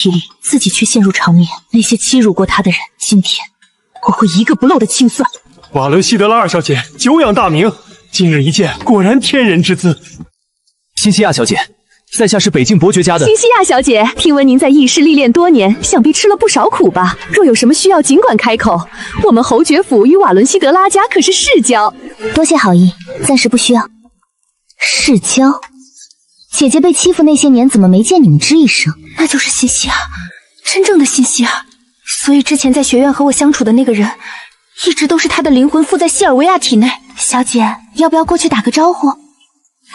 体力自己却陷入长眠。那些欺辱过他的人，今天我会一个不漏的清算。瓦伦西德拉二小姐久仰大名，今日一见，果然天人之姿。辛西亚小姐，在下是北境伯爵家的。辛西亚小姐，听闻您在异世历练多年，想必吃了不少苦吧？若有什么需要，尽管开口。我们侯爵府与瓦伦西德拉家可是世交。多谢好意，暂时不需要。世交？姐姐被欺负那些年，怎么没见你们吱一声？那就是辛西亚，真正的辛西亚。所以之前在学院和我相处的那个人，一直都是他的灵魂附在西尔维亚体内。小姐，要不要过去打个招呼？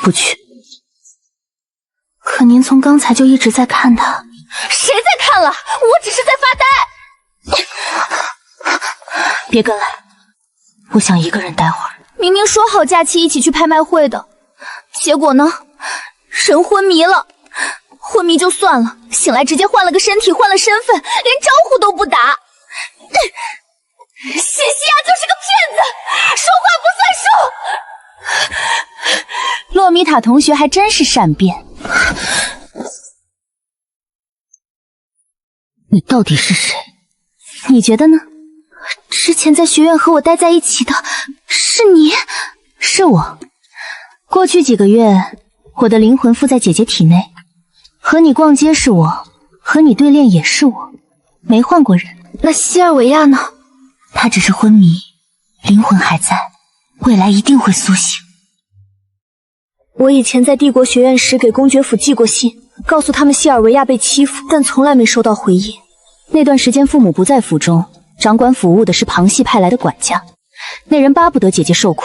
不去。可您从刚才就一直在看他。谁在看了？我只是在发呆。别跟来，我想一个人待会儿。明明说好假期一起去拍卖会的，结果呢？人昏迷了。昏迷就算了，醒来直接换了个身体，换了身份，连招呼都不打。辛西亚就是个骗子，说话不算数。洛米塔同学还真是善变。你到底是谁？你觉得呢？之前在学院和我待在一起的是你？是我。过去几个月，我的灵魂附在姐姐体内，和你逛街是我，和你对练也是我，没换过人。那西尔维亚呢？他只是昏迷，灵魂还在，未来一定会苏醒。我以前在帝国学院时给公爵府寄过信，告诉他们西尔维亚被欺负，但从来没收到回应。那段时间父母不在府中，掌管府务的是旁系派来的管家，那人巴不得姐姐受苦，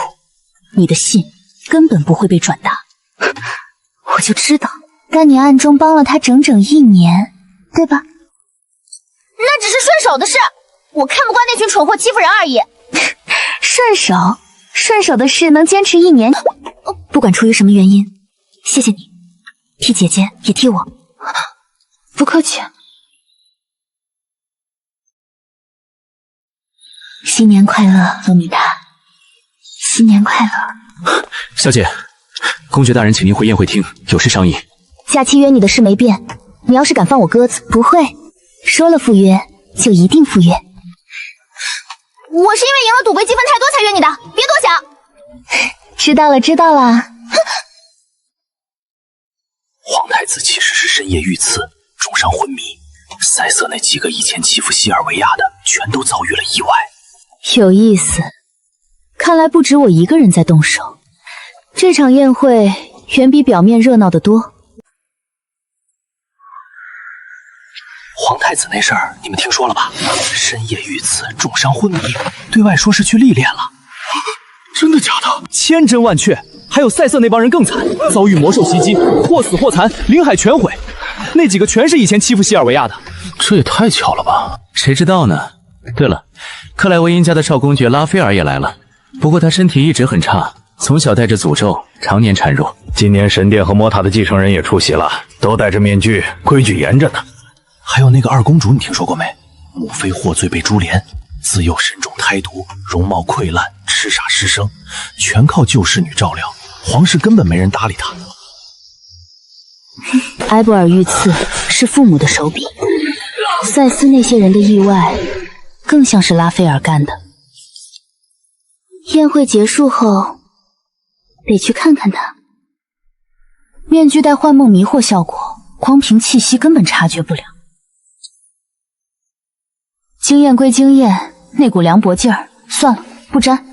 你的信根本不会被转达。我就知道，但你暗中帮了他整整1年，对吧？那只是顺手的事，我看不惯那群蠢货欺负人而已。顺手的事能坚持1年，不管出于什么原因，谢谢你，替姐姐也替我。不客气。新年快乐，洛米塔，新年快乐。小姐，公爵大人请您回宴会厅，有事商议。假期约你的事没变，你要是敢放我鸽子，不会说了赴约就一定赴约。我是因为赢了赌杯积分太多才约你的，别多想。知道了。皇太子其实是深夜遇刺，重伤昏迷。塞瑟那几个以前欺负西尔维亚的，全都遭遇了意外。有意思，看来不止我一个人在动手。这场宴会远比表面热闹得多。皇太子那事儿你们听说了吧？深夜遇刺，重伤昏迷，对外说是去历练了。真的假的？千真万确。还有塞瑟那帮人更惨，遭遇魔兽袭击，或死或残，领海全毁。那几个全是以前欺负西尔维亚的。这也太巧了吧？谁知道呢？对了，克莱维因家的少公爵拉斐尔也来了，不过他身体一直很差，从小带着诅咒，常年孱弱。今年神殿和魔塔的继承人也出席了，都戴着面具，规矩严着呢。还有那个二公主，你听说过没？母妃获罪被株连，自幼身中胎毒，容貌溃烂，痴傻失声，全靠救世女照料，皇室根本没人搭理她。埃博尔遇刺是父母的手笔，塞斯那些人的意外更像是拉斐尔干的。宴会结束后得去看看他。面具带幻梦迷惑效果，光凭气息根本察觉不了。经验归经验，那股凉薄劲儿，算了，不沾，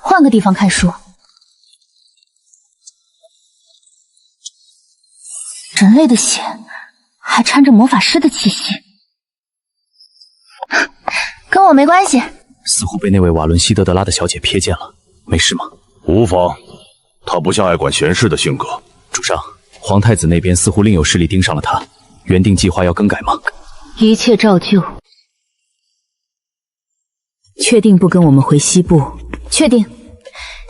换个地方看书。人类的血还掺着魔法师的气息，跟我没关系。似乎被那位瓦伦西德拉的小姐瞥见了，没事吗？无妨，他不像爱管闲事的性格。主上，皇太子那边似乎另有势力盯上了他，原定计划要更改吗？一切照旧。确定不跟我们回西部？确定。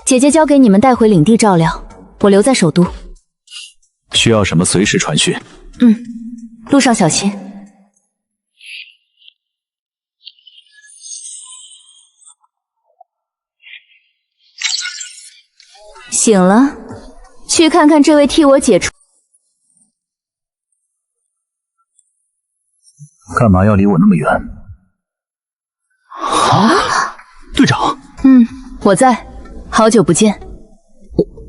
姐姐交给你们带回领地照料，我留在首都。需要什么随时传讯。路上小心。醒了，去看看这位替我解除。干嘛要离我那么远？啊，队长，我在，好久不见。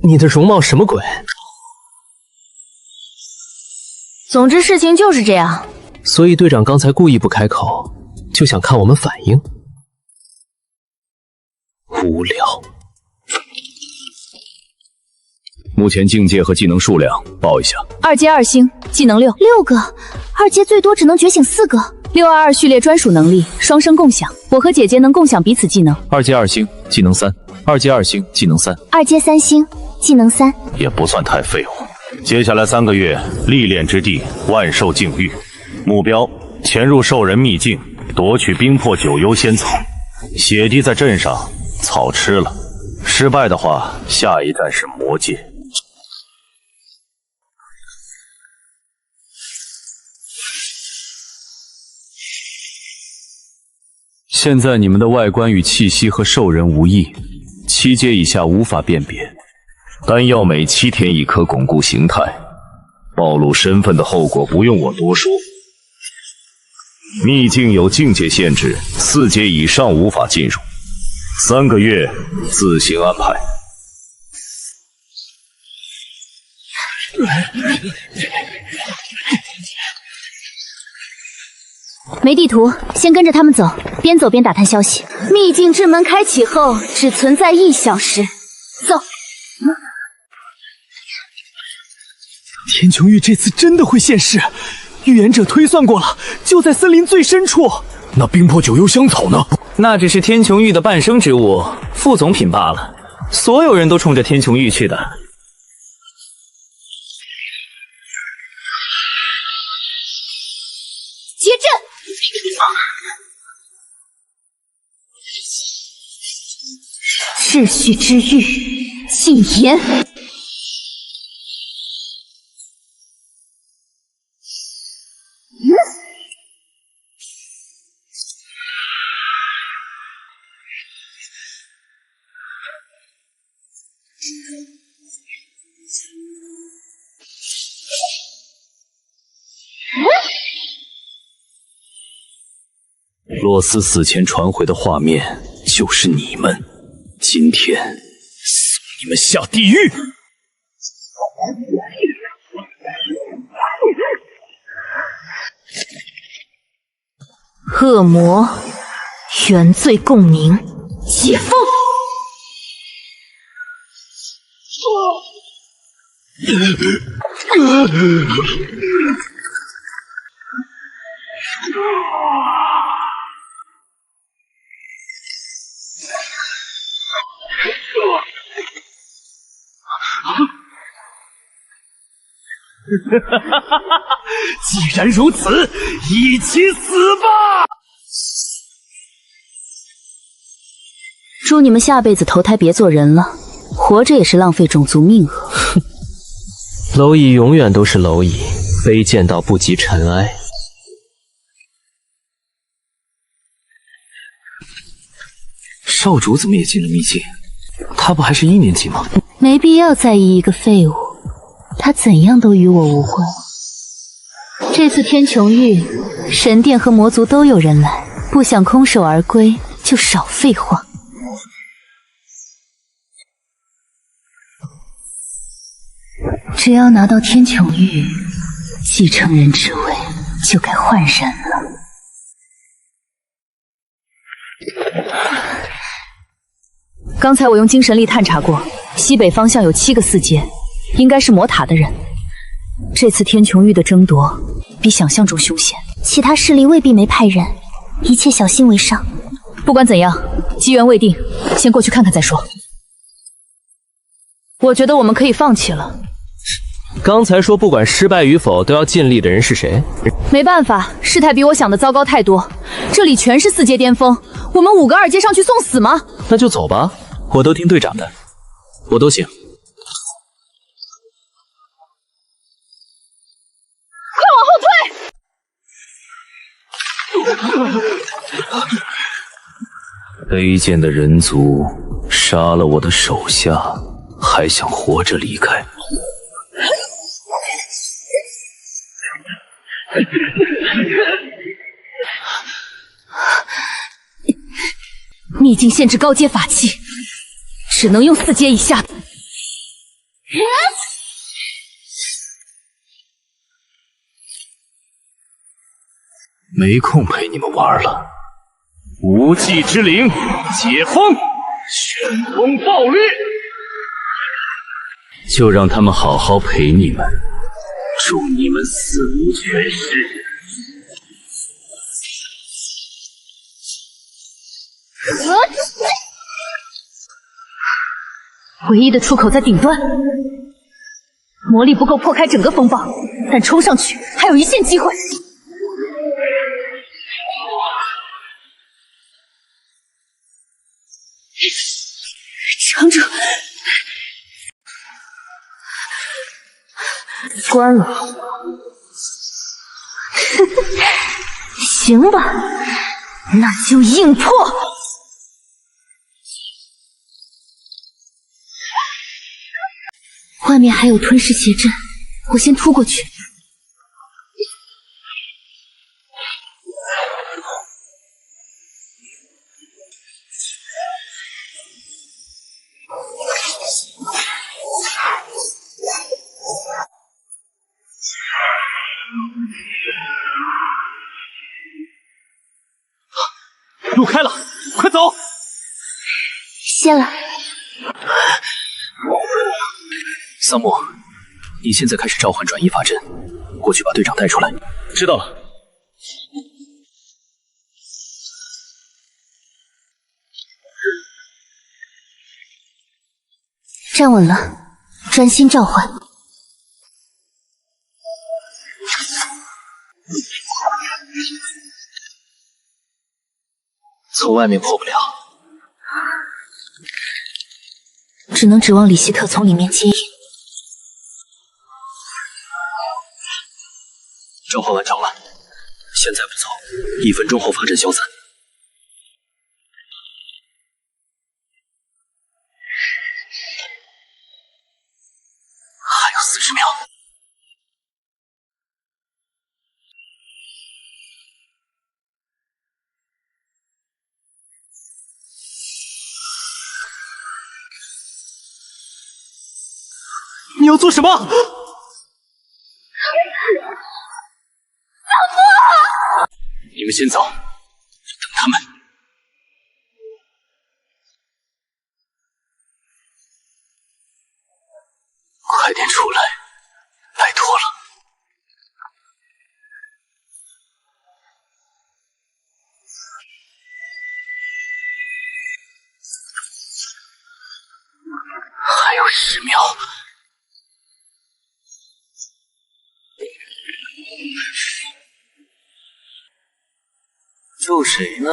你的容貌什么鬼？总之事情就是这样。所以队长刚才故意不开口，就想看我们反应。无聊。目前境界和技能数量报一下。2阶2星，技能6个，2阶最多只能觉醒4个。622序列专属能力，双生共享。我和姐姐能共享彼此技能。2阶2星，技能3。2阶2星，技能3。2阶3星，技能3。也不算太废物。接下来3个月，历练之地万兽境域，目标潜入兽人秘境，夺取冰魄9幽仙草。血滴在镇上，草吃了。失败的话，下一站是魔界。现在你们的外观与气息和兽人无异，7阶以下无法辨别。丹药每7天1颗，巩固形态。暴露身份的后果不用我多说。秘境有境界限制，4阶以上无法进入。3个月自行安排。没地图，先跟着他们走，边走边打探消息。秘境之门开启后只存在1小时。走。天穹玉这次真的会现世，预言者推算过了，就在森林最深处。那冰魄9幽香草呢？那只是天穹玉的半生之物，副总品罢了。所有人都冲着天穹玉去的。结阵。秩序之玉，禁言。洛斯死前传回的画面就是你们，今天送你们下地狱！恶魔，原罪共鸣，解封。既然如此，一起死吧！祝你们下辈子投胎别做人了，活着也是浪费种族命额。蝼蚁永远都是蝼蚁，卑贱到不及尘埃。少主怎么也进了秘境？他不还是1年级吗？没必要在意一个废物，他怎样都与我无关。这次天穹域，神殿和魔族都有人来，不想空手而归，就少废话。只要拿到天穹域，继承人之位就该换人了。刚才我用精神力探查过，西北方向有7个4阶，应该是魔塔的人。这次天穹域的争夺比想象中凶险，其他势力未必没派人，一切小心为上。不管怎样，机缘未定，先过去看看再说。我觉得我们可以放弃了。刚才说不管失败与否都要尽力的人是谁？没办法，事态比我想的糟糕太多。这里全是4阶巅峰，我们5个2阶上去送死吗？那就走吧，我都听队长的，我都行。卑贱的人族杀了我的手下，还想活着离开？秘境限制高阶法器，只能用4阶以下的。没空陪你们玩了。无忌之灵，解封，旋风暴掠，就让他们好好陪你们，祝你们死无全尸。唯一的出口在顶端，魔力不够破开整个风暴，但冲上去还有一线机会。长者，关了。行吧，那就硬破。外面还有吞噬邪阵，我先突过去。路开了，快走！谢了。桑木，你现在开始召唤转移法阵，过去把队长带出来。知道了。站稳了，专心召唤。从外面破不了，只能指望李希特从里面接应。召唤完成了，现在不走，1分钟后法阵消散。还有40秒。你要做什么？你们先走，等他们。快点出来，拜托了。还有10秒。救谁呢？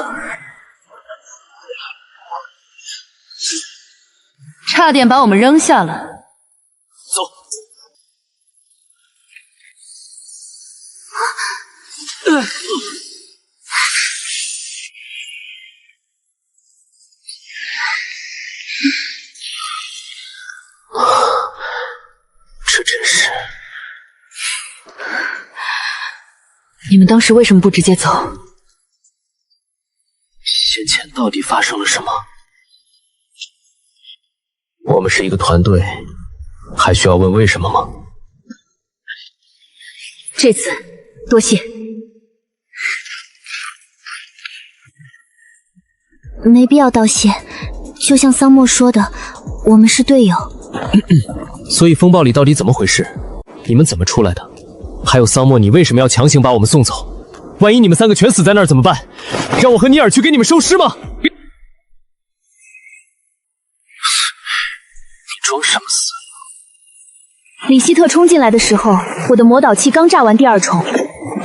差点把我们扔下了。走。这真是……你们当时为什么不直接走？先前到底发生了什么？我们是一个团队，还需要问为什么吗？这次多谢。没必要道谢，就像桑莫说的，我们是队友。所以风暴里到底怎么回事？你们怎么出来的？还有桑莫，你为什么要强行把我们送走？万一你们3个全死在那儿怎么办？让我和尼尔去给你们收尸吗？你装什么死？李希特冲进来的时候，我的魔导器刚炸完第2重，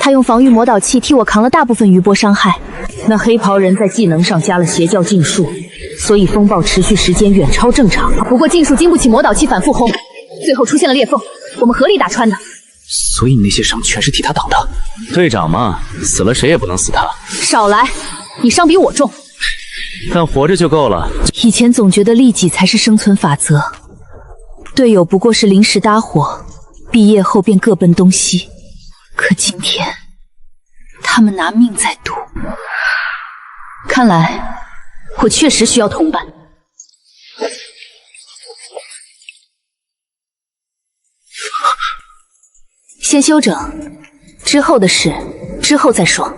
他用防御魔导器替我扛了大部分余波伤害。那黑袍人在技能上加了邪教禁术，所以风暴持续时间远超正常。不过禁术经不起魔导器反复轰，最后出现了裂缝，我们合力打穿的。所以你那些伤全是替他挡的？队长嘛，死了谁也不能死他。少来，你伤比我重，但活着就够了。以前总觉得利己才是生存法则，队友不过是临时搭伙，毕业后便各奔东西。可今天，他们拿命在赌。看来，我确实需要同伴。先休整，之后的事之后再说。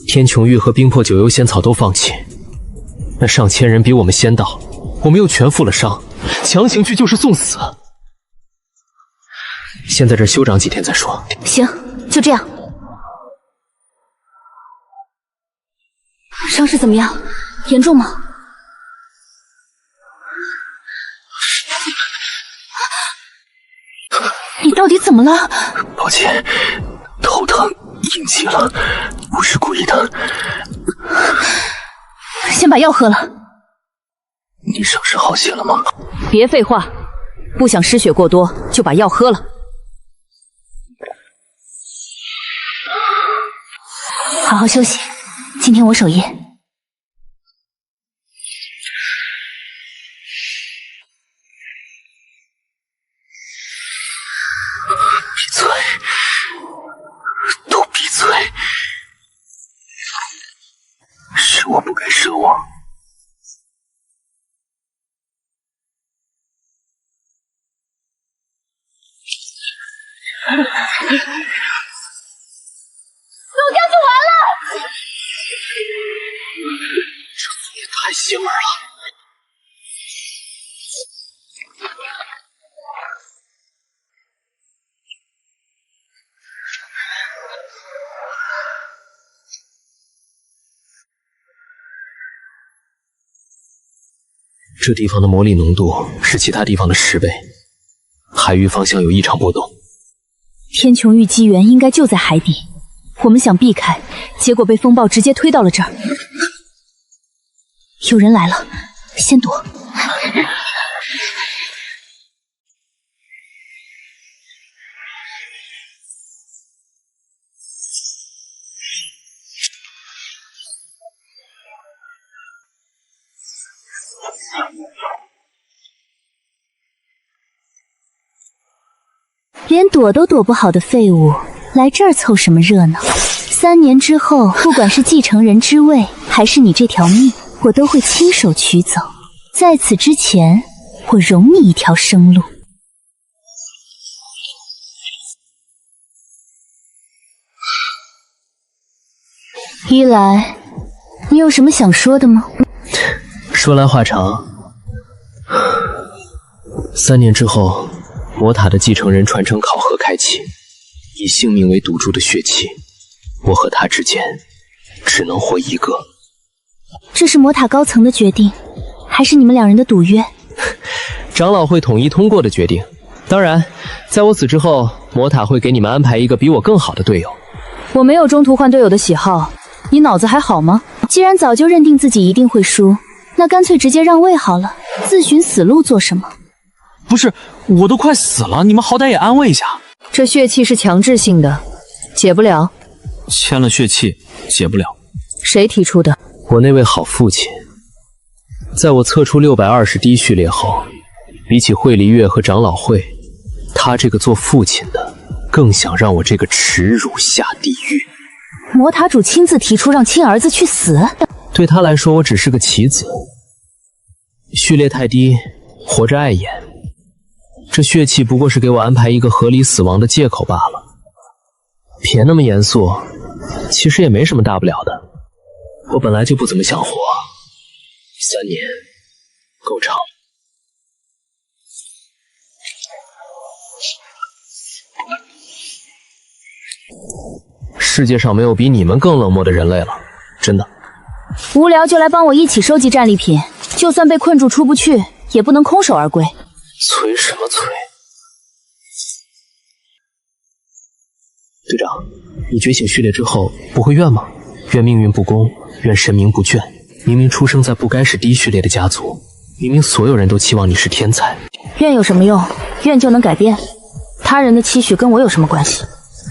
天穹玉和冰魄九幽仙草都放弃，那上千人比我们先到，我们又全负了伤，强行去就是送死。先在这休养几天再说。行，就这样。伤势怎么样？严重吗？你到底怎么了？抱歉，头疼，应激了，不是故意的。先把药喝了。你伤势好些了吗？别废话，不想失血过多，就把药喝了。好好休息，今天我守夜。闭嘴！都闭嘴！是我不该奢望。陆家就完了！这也太邪门了！这地方的魔力浓度是其他地方的10倍，海域方向有异常波动。天穹玉机缘应该就在海底，我们想避开，结果被风暴直接推到了这儿。有人来了，先躲。连躲都躲不好的废物，来这儿凑什么热闹？3年之后，不管是继承人之位，还是你这条命，我都会亲手取走。在此之前，我容你一条生路。一来，你有什么想说的吗？说来话长，3年之后，魔塔的继承人传承考核开启，以性命为赌注的血气，我和他之间只能活一个。这是魔塔高层的决定，还是你们2人的赌约？长老会统一通过的决定。当然，在我死之后，魔塔会给你们安排一个比我更好的队友。我没有中途换队友的喜好，你脑子还好吗？既然早就认定自己一定会输，那干脆直接让位好了，自寻死路做什么？不是，我都快死了，你们好歹也安慰一下。这血气是强制性的，解不了。签了血气，解不了。谁提出的？我那位好父亲。在我测出620滴序列后，比起惠离月和长老会，他这个做父亲的更想让我这个耻辱下地狱。魔塔主亲自提出让亲儿子去死，对他来说，我只是个棋子，序列太低，活着碍眼。这血气不过是给我安排一个合理死亡的借口罢了。别那么严肃，其实也没什么大不了的。我本来就不怎么想活，3年够长。世界上没有比你们更冷漠的人类了，真的。无聊就来帮我一起收集战利品，就算被困住出不去，也不能空手而归。催什么催？队长，你觉醒序列之后不会怨吗？怨命运不公，怨神明不眷。明明出生在不该是低序列的家族，明明所有人都期望你是天才。怨有什么用？怨就能改变？他人的期许跟我有什么关系？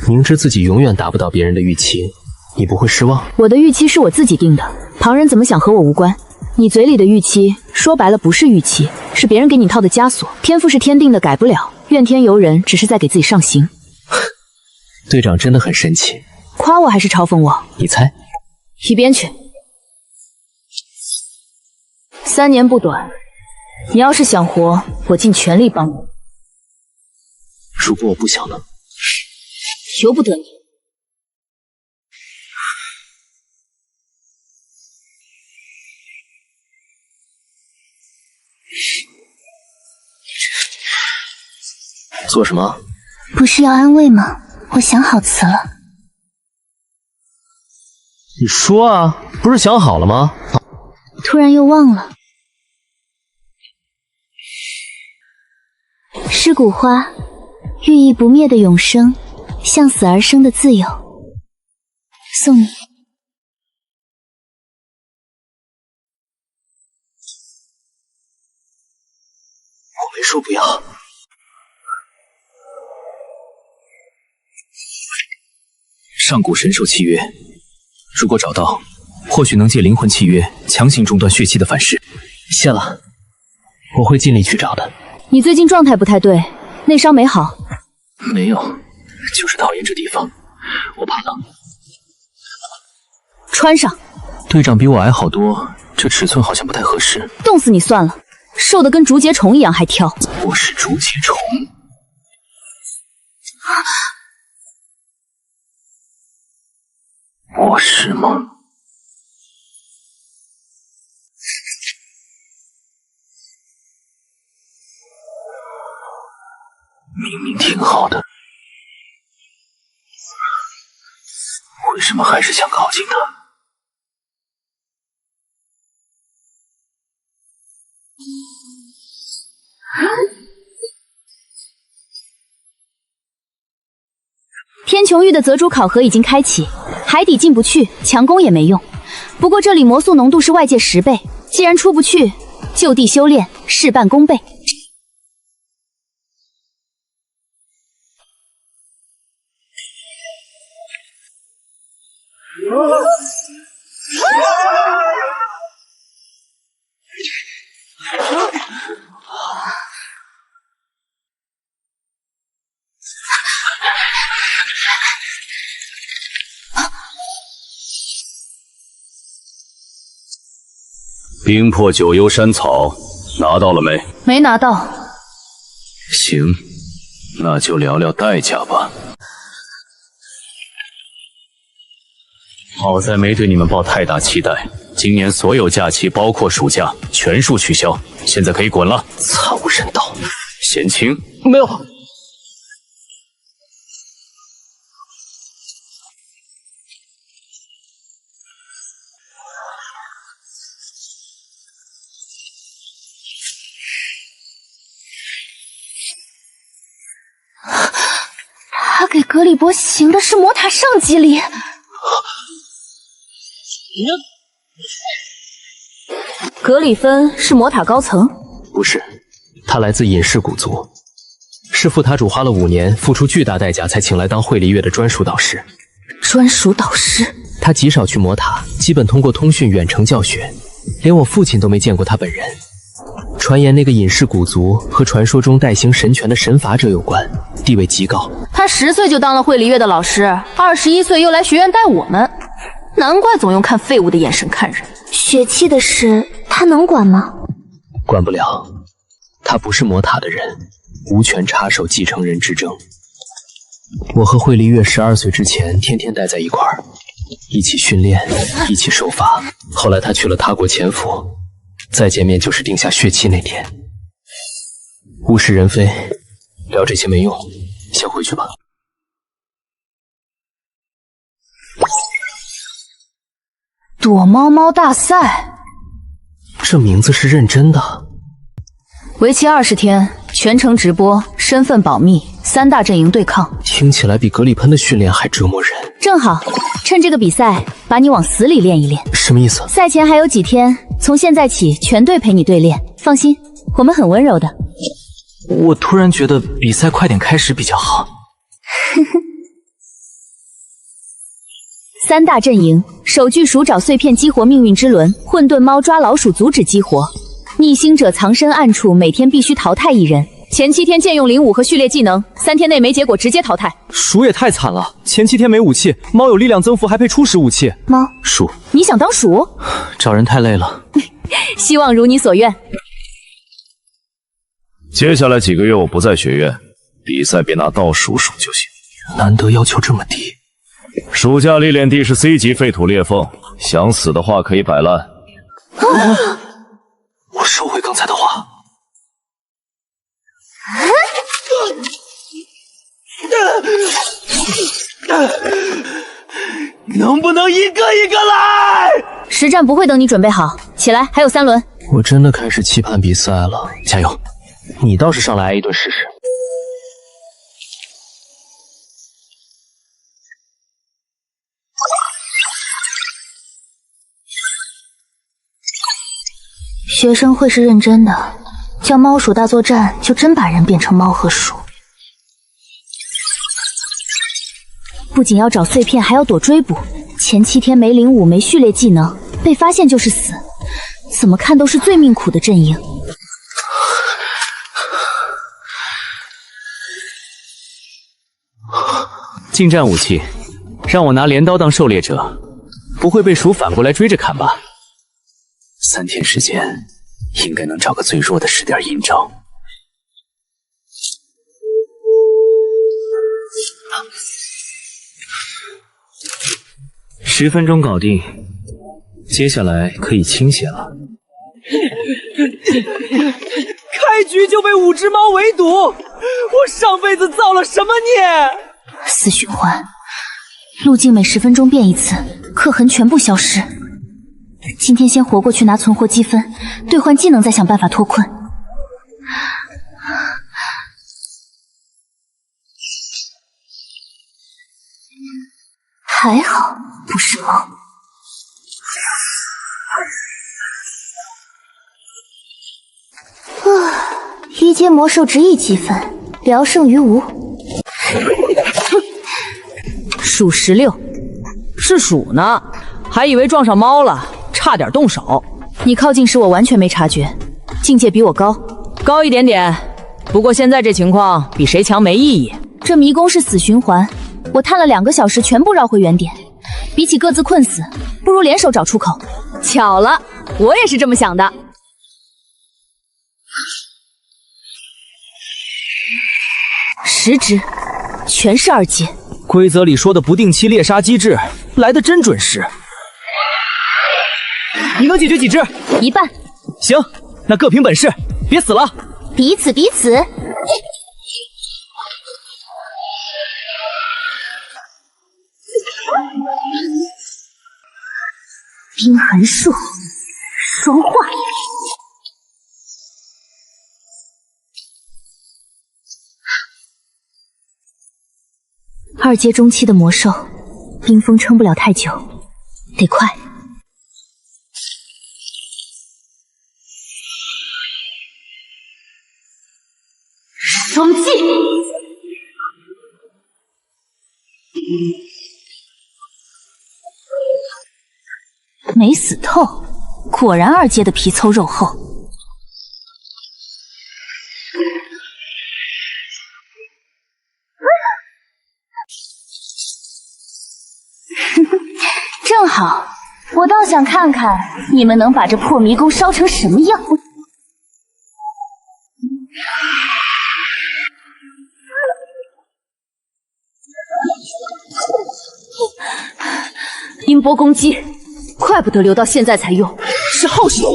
明知自己永远达不到别人的预期，你不会失望？我的预期是我自己定的，旁人怎么想和我无关。你嘴里的预期，说白了不是预期，是别人给你套的枷锁。天赋是天定的，改不了。怨天尤人，只是在给自己上刑。队长真的很神奇。夸我还是嘲讽我？你猜？一边去。3年不短，你要是想活，我尽全力帮你。如果我不想呢？由不得你。做什么？不是要安慰吗？我想好词了。你说啊，不是想好了吗？突然又忘了。尸骨花，寓意不灭的永生，向死而生的自由。送你。我没说不要。上古神兽契约，如果找到，或许能借灵魂契约强行中断血气的反噬。谢了，我会尽力去找的。你最近状态不太对，内伤没好？没有，就是讨厌这地方，我怕冷。穿上。队长比我矮好多，这尺寸好像不太合适。冻死你算了，瘦得跟竹节虫一样还挑。我是竹节虫。我是吗？明明挺好的，为什么还是想靠近他？天穹域的泽主考核已经开启，海底进不去，强攻也没用。不过这里魔素浓度是外界10倍，既然出不去，就地修炼，事半功倍。冰魄九幽山草拿到了没？没拿到。行，那就聊聊代价吧。好在没对你们抱太大期待，今年所有假期，包括暑假，全数取消。现在可以滚了。惨无人道。贤清，没有。他给格里波行的是魔塔上级礼。格里芬是魔塔高层？不是，他来自隐士古族，是副塔主花了5年，付出巨大代价才请来当惠璃月的专属导师。专属导师？他极少去魔塔，基本通过通讯远程教学，连我父亲都没见过他本人。传言那个隐士古族和传说中代行神权的神法者有关，地位极高。他10岁就当了惠璃月的老师，21岁又来学院带我们，难怪总用看废物的眼神看人。血气的事，他能管吗？管不了，他不是魔塔的人，无权插手继承人之争。我和惠璃月12岁之前天天待在一块儿，一起训练，一起受罚。后来他去了他国潜伏，再见面就是定下血契那天。物是人非，聊这些没用，先回去吧。躲猫猫大赛，这名字是认真的。为期20天，全程直播，身份保密，3大阵营对抗。听起来比格里喷的训练还折磨人。正好，趁这个比赛，把你往死里练一练。什么意思？赛前还有几天，从现在起全队陪你对练。放心，我们很温柔的。我突然觉得比赛快点开始比较好。3大阵营，首具鼠爪碎片激活命运之轮，混沌猫抓老鼠阻止激活，逆星者藏身暗处，每天必须淘汰1人，前7天剑用灵武和序列技能，3天内没结果直接淘汰。鼠也太惨了，前7天没武器，猫有力量增幅，还配初始武器。猫，鼠，你想当鼠？找人太累了。希望如你所愿。接下来几个月我不在学院，比赛别拿倒数数就行。难得要求这么低。暑假历练地是 C 级废土裂缝，想死的话可以摆烂。我收回刚才的话。能不能一个一个来？实战不会等你准备好，起来，还有3轮。我真的开始期盼比赛了，加油！你倒是上来挨一顿试试。学生会是认真的，叫猫鼠大作战就真把人变成猫和鼠。不仅要找碎片，还要躲追捕。前7天没灵武没序列技能，被发现就是死，怎么看都是最命苦的阵营。近战武器，让我拿镰刀当狩猎者，不会被鼠反过来追着砍吧？3天时间，应该能找个最弱的使点阴招。10分钟搞定，接下来可以清闲了。开局就被5只猫围堵，我上辈子造了什么孽？死循环，路径每10分钟变一次，刻痕全部消失。今天先活过去拿存活积分，兑换技能，再想办法脱困。还好不是猫。一阶魔兽值1积分，聊胜于无。鼠16，是鼠呢，还以为撞上猫了，差点动手。你靠近时我完全没察觉，境界比我高一点点。不过现在这情况，比谁强没意义。这迷宫是死循环，我探了2个小时，全部绕回原点。比起各自困死，不如联手找出口。巧了，我也是这么想的。10只，全是2阶。规则里说的不定期猎杀机制来得真准时。你能解决几只？一半。行，那各凭本事，别死了。彼此。冰痕术，双化。2阶中期的魔兽，冰封撑不了太久，得快。双击，没死透，果然2阶的皮凑肉厚。正好，我倒想看看你们能把这破迷宫烧成什么样。音波攻击，怪不得留到现在才用，是后手。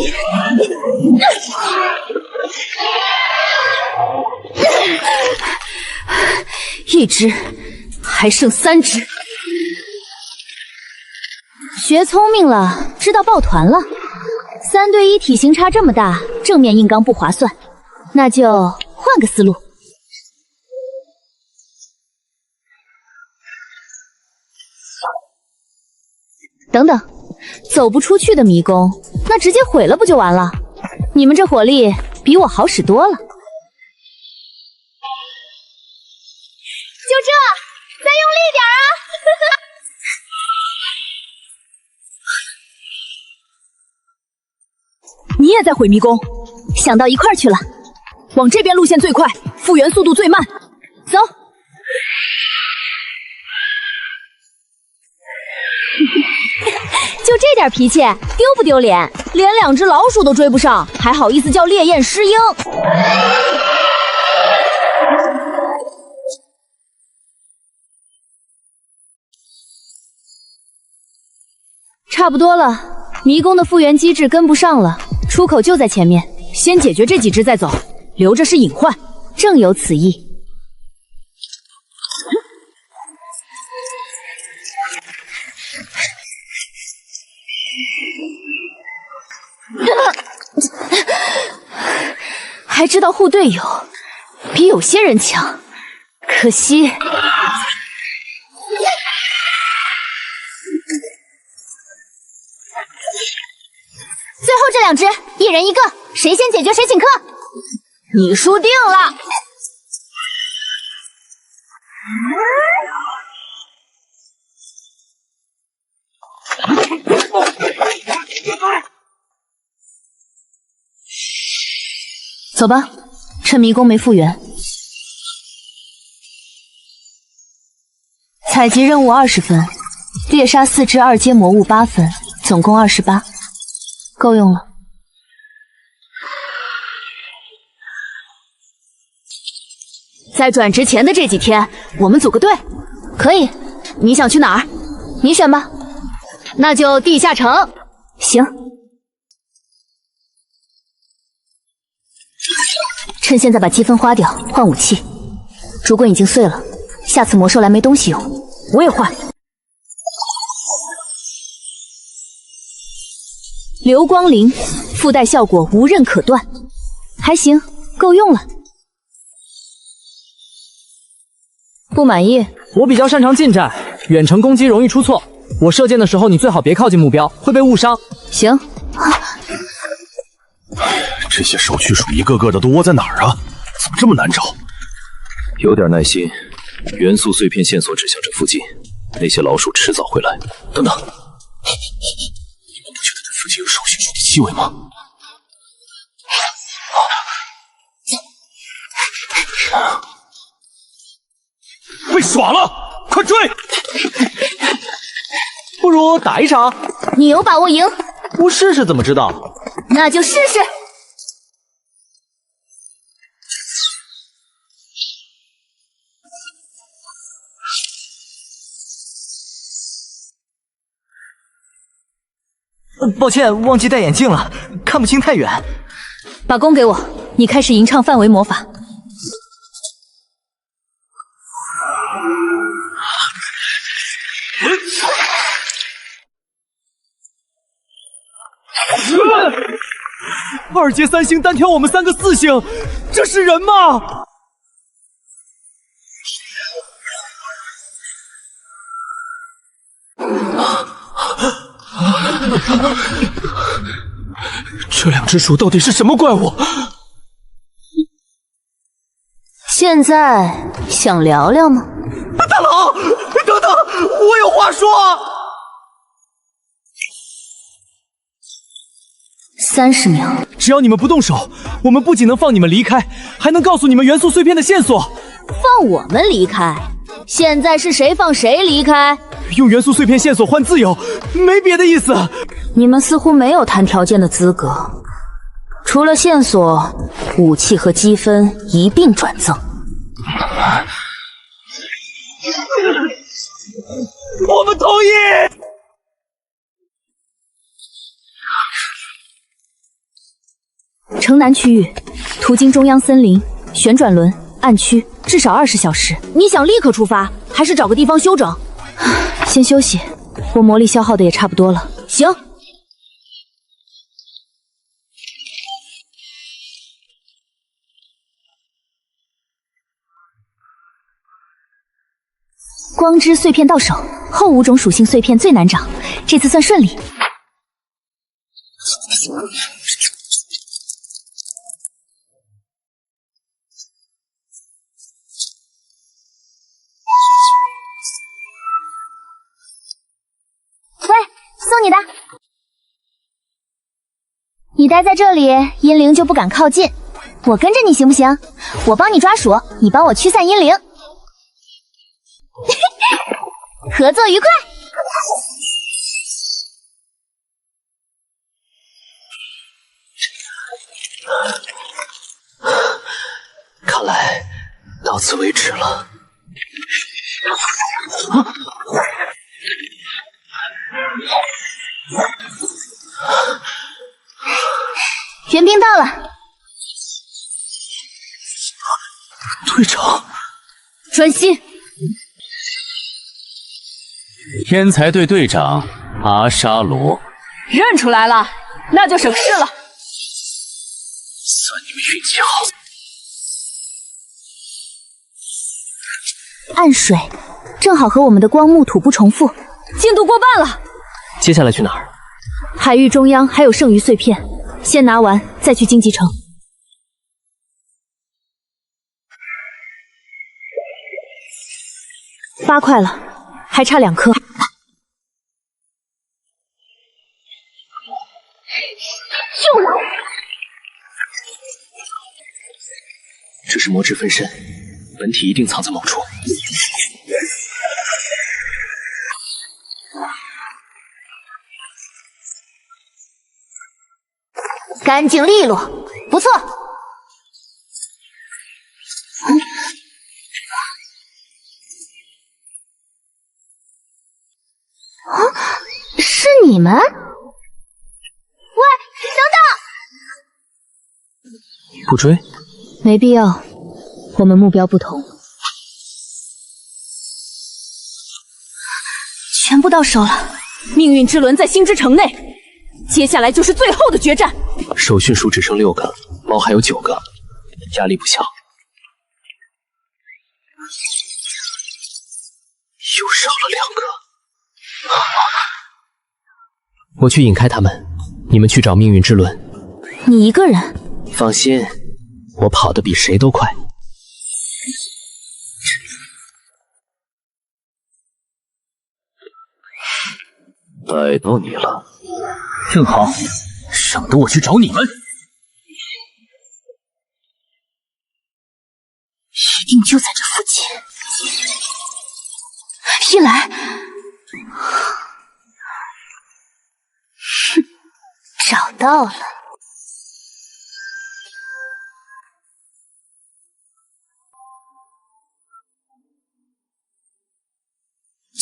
1只，还剩3只。学聪明了，知道抱团了。3对1体型差这么大，正面硬刚不划算，那就换个思路。等等，走不出去的迷宫，那直接毁了不就完了？你们这火力比我好使多了。就这，再用力点啊！你也在毁迷宫，想到一块儿去了。往这边路线最快，复原速度最慢。走。就这点脾气，丢不丢脸？连2只老鼠都追不上，还好意思叫烈焰狮鹰？差不多了，迷宫的复原机制跟不上了，出口就在前面，先解决这几只再走，留着是隐患。正有此意。还知道护队友，比有些人强，可惜。最后这2只，1人1个，谁先解决谁请客。你输定了。走吧，趁迷宫没复原。采集任务20分，猎杀4只2阶魔物8分，总共28，够用了。在转职前的这几天，我们组个队，可以。你想去哪儿？你选吧。那就地下城。行。趁现在把积分花掉，换武器。竹棍已经碎了，下次魔兽来没东西用，我也换。流光铃，附带效果无刃可断，还行，够用了。不满意？我比较擅长近战，远程攻击容易出错。我射箭的时候，你最好别靠近目标，会被误伤。行。这些手驱鼠一个个的都窝在哪儿啊？怎么这么难找？有点耐心，元素碎片线索指向这附近，那些老鼠迟早会来。等等，你们不觉得这附近有手驱鼠的气味吗？被耍了，快追！不如打一场。你有把握赢？不试试怎么知道？那就试试。抱歉，忘记戴眼镜了，看不清太远。把弓给我，你开始吟唱范围魔法。2阶3星单挑我们3个4星，这是人吗？这2只鼠到底是什么怪物？现在想聊聊吗？大佬，等等，我有话说。30秒，只要你们不动手，我们不仅能放你们离开，还能告诉你们元素碎片的线索。放我们离开？现在是谁放谁离开？用元素碎片线索换自由，没别的意思。你们似乎没有谈条件的资格，除了线索，武器和积分一并转赠。我们同意。城南区域，途经中央森林、旋转轮、暗区，至少20小时。你想立刻出发，还是找个地方休整？先休息，我魔力消耗的也差不多了。行。光之碎片到手，后5种属性碎片最难找，这次算顺利。喂，送你的。你待在这里，阴灵就不敢靠近。我跟着你行不行？我帮你抓鼠，你帮我驱散阴灵，合作愉快。看来到此为止了。援兵到了，队长，专心。天才队队长阿沙罗，认出来了，那就省事了。算你们运气好。暗水正好和我们的光木土不重复，进度过半了。接下来去哪儿？海域中央还有剩余碎片，先拿完再去荆棘城。8块了，还差2颗。就来！这是魔质分身，本体一定藏在某处。干净利落，不错。是你们？喂，等等！不追？没必要，我们目标不同。全部到手了，命运之轮在星之城内，接下来就是最后的决战。手迅鼠只剩6个，猫还有9个，压力不小。又少了2个。我去引开他们，你们去找命运之轮。你一个人？放心，我跑得比谁都快。逮到你了，正好，省得我去找你们。一定就在这附近。一来，哼，找到了。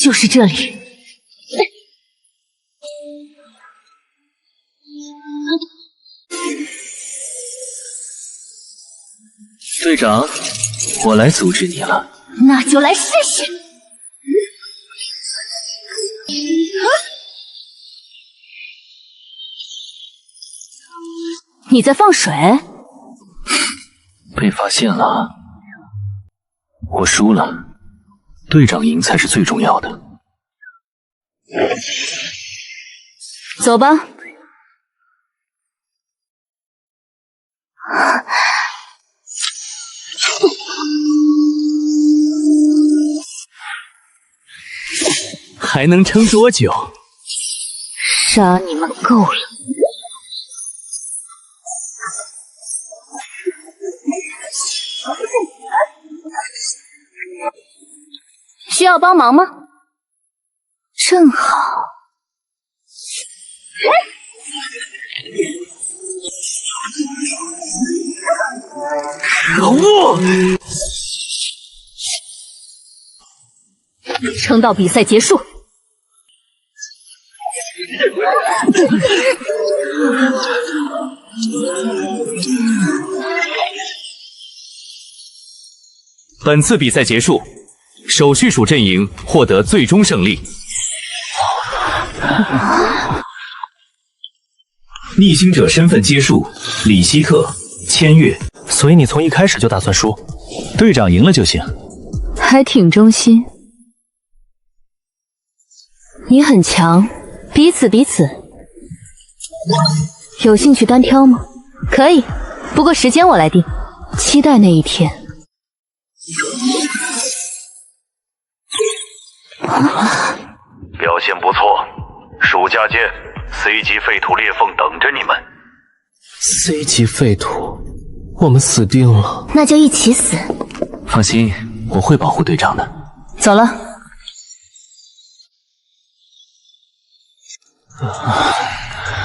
就是这里。队长，我来阻止你了。那就来试试。你在放水？被发现了，我输了。队长赢才是最重要的。走吧。还能撑多久？杀你们够了！需要帮忙吗？正好。可恶！撑到比赛结束。本次比赛结束，手续鼠阵营获得最终胜利。逆行者身份揭述：李希特，千月。所以你从一开始就打算输，队长赢了就行。还挺忠心。你很强，彼此。有兴趣单挑吗？可以，不过时间我来定。期待那一天。表现不错，鼠家剑 C 级废土裂缝等着你们。C 级废土，我们死定了。那就一起死。放心，我会保护队长的。走了。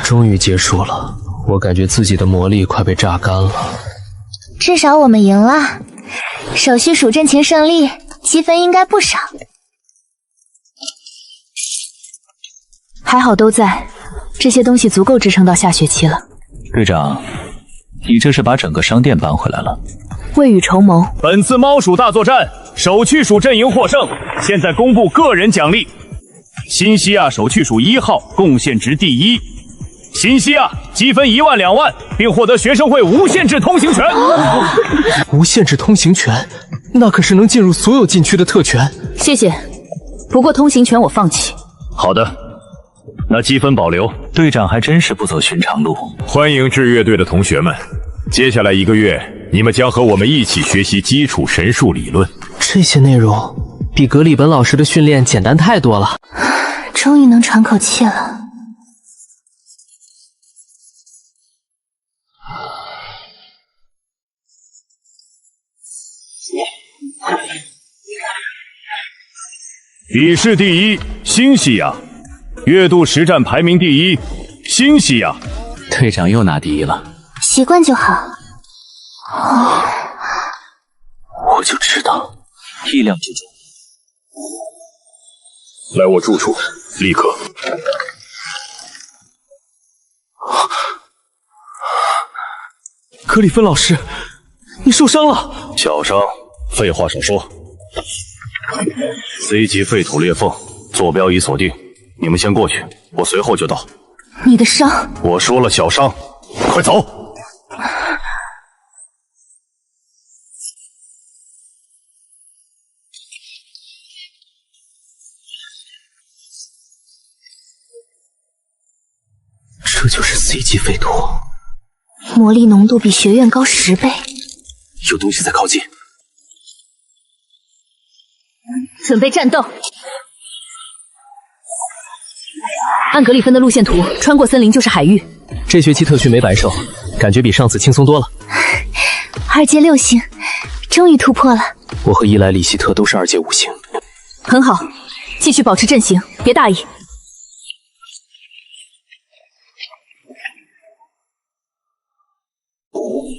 终于结束了，我感觉自己的魔力快被榨干了。至少我们赢了，手续署阵前胜利，积分应该不少。还好都在，这些东西足够支撑到下学期了。队长，你这是把整个商店搬回来了？未雨绸缪。本次猫鼠大作战，手趣鼠阵营获胜。现在公布个人奖励：新西亚手趣鼠1号贡献值第1，新西亚积分1万2万，并获得学生会无限制通行权。无限制通行权，那可是能进入所有禁区的特权。谢谢，不过通行权我放弃。好的，那积分保留。队长还真是不走寻常路。欢迎志乐队的同学们，接下来1个月，你们将和我们一起学习基础神术理论。这些内容比格里本老师的训练简单太多了。终于能喘口气了。比试第1，新西亚；月度实战排名第1，新西亚。队长又拿第1了，习惯就好。我就知道，意料之中。来我住处，立刻。格里芬老师，你受伤了？小伤，废话少说。C 级废土裂缝，坐标已锁定，你们先过去，我随后就到。你的伤？我说了小伤，快走！这就是 C 级废土，魔力浓度比学院高10倍。有东西在靠近。准备战斗！按格里芬的路线图，穿过森林就是海域。这学期特训没白受，感觉比上次轻松多了。2阶6星，终于突破了。我和伊莱、里希特都是2阶5星，很好，继续保持阵型，别大意。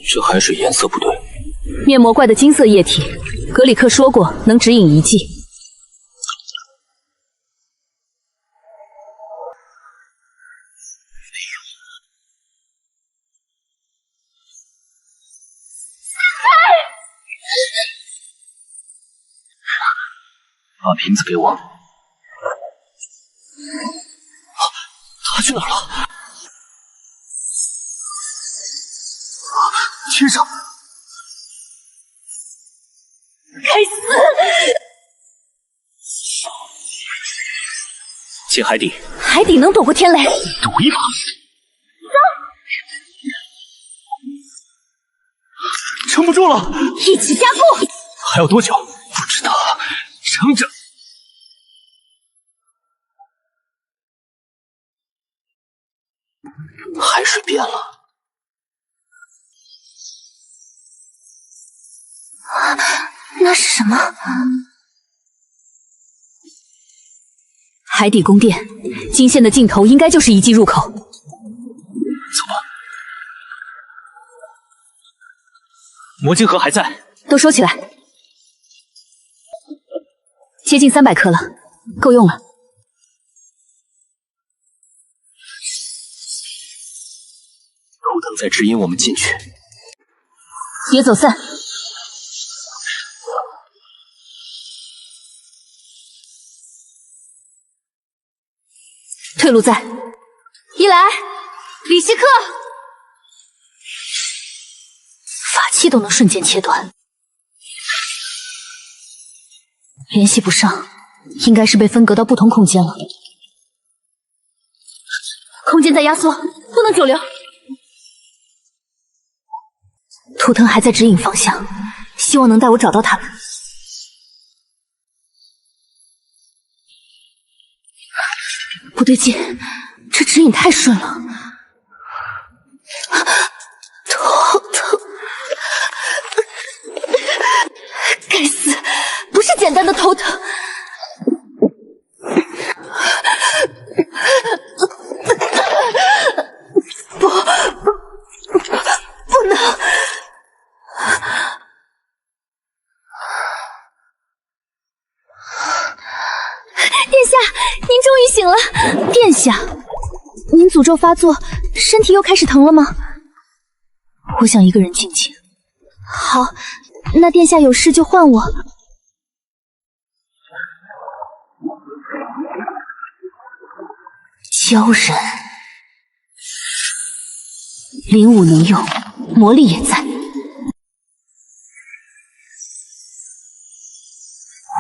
这海水颜色不对。面魔怪的金色液体，格里克说过能指引遗迹。把瓶子给我。他去哪儿了？天上！该死！进海底。海底能躲过天雷？赌一把。撑不住了，一起加速！还要多久？不知道，撑着。海水变了。那是什么？海底宫殿，金线的尽头应该就是遗迹入口。走吧。魔晶盒还在，都收起来。接近300颗了，够用了。图腾在指引我们进去。别走散。退路在。伊莱，里希克，法器都能瞬间切断，联系不上，应该是被分隔到不同空间了。空间在压缩，不能久留。图腾还在指引方向，希望能带我找到他们。不对劲，这指引太顺了。头疼，终于醒了，殿下，您诅咒发作，身体又开始疼了吗？我想一个人静静。好，那殿下有事就唤我。鲛人，灵武能用，魔力也在。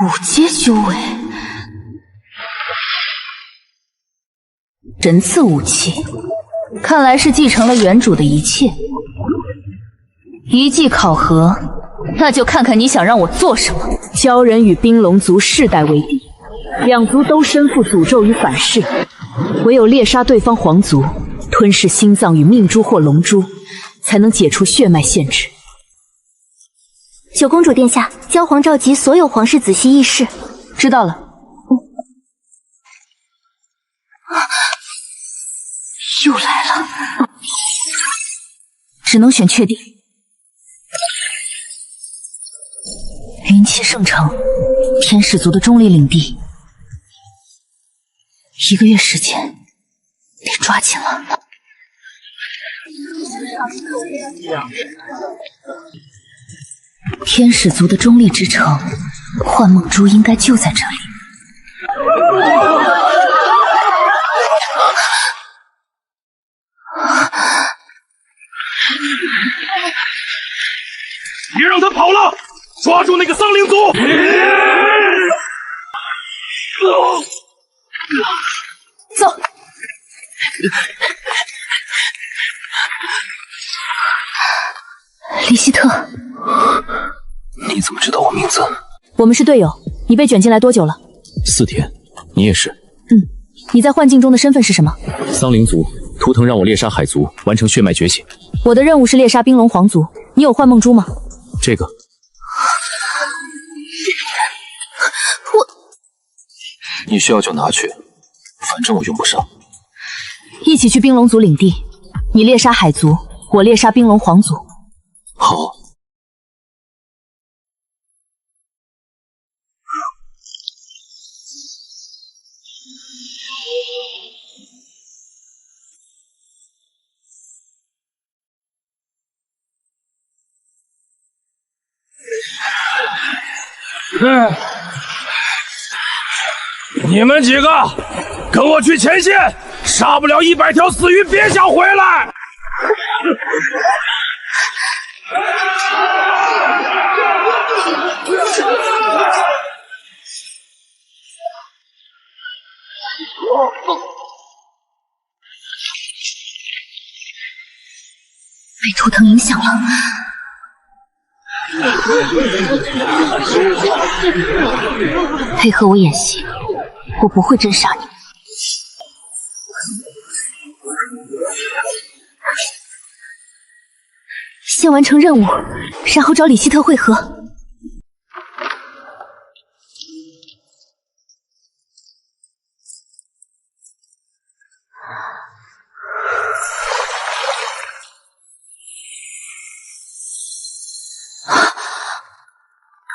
5阶修为，神赐武器，看来是继承了原主的一切。一记考核，那就看看你想让我做什么。鲛人与冰龙族世代为敌，两族都身负诅咒与反噬，唯有猎杀对方皇族，吞噬心脏与命珠或龙珠，才能解除血脉限制。九公主殿下，教皇召集所有皇室仔细议事。知道了。又来了，只能选确定。云栖圣城，天使族的中立领地。1个月时间，你抓紧了。天使族的中立之城，幻梦珠应该就在这里。别让他跑了！抓住那个丧灵族！走。李希特，你怎么知道我名字？我们是队友。你被卷进来多久了？4天。你也是？你在幻境中的身份是什么？丧灵族。图腾让我猎杀海族，完成血脉觉醒。我的任务是猎杀冰龙皇族。你有幻梦珠吗？这个。你需要就拿去，反正我用不上。一起去冰龙族领地，你猎杀海族，我猎杀冰龙皇族。好。你们几个跟我去前线，杀不了100条死鱼别想回来。被图腾影响了。配合我演戏，我不会真杀你。先完成任务，然后找李希特会合。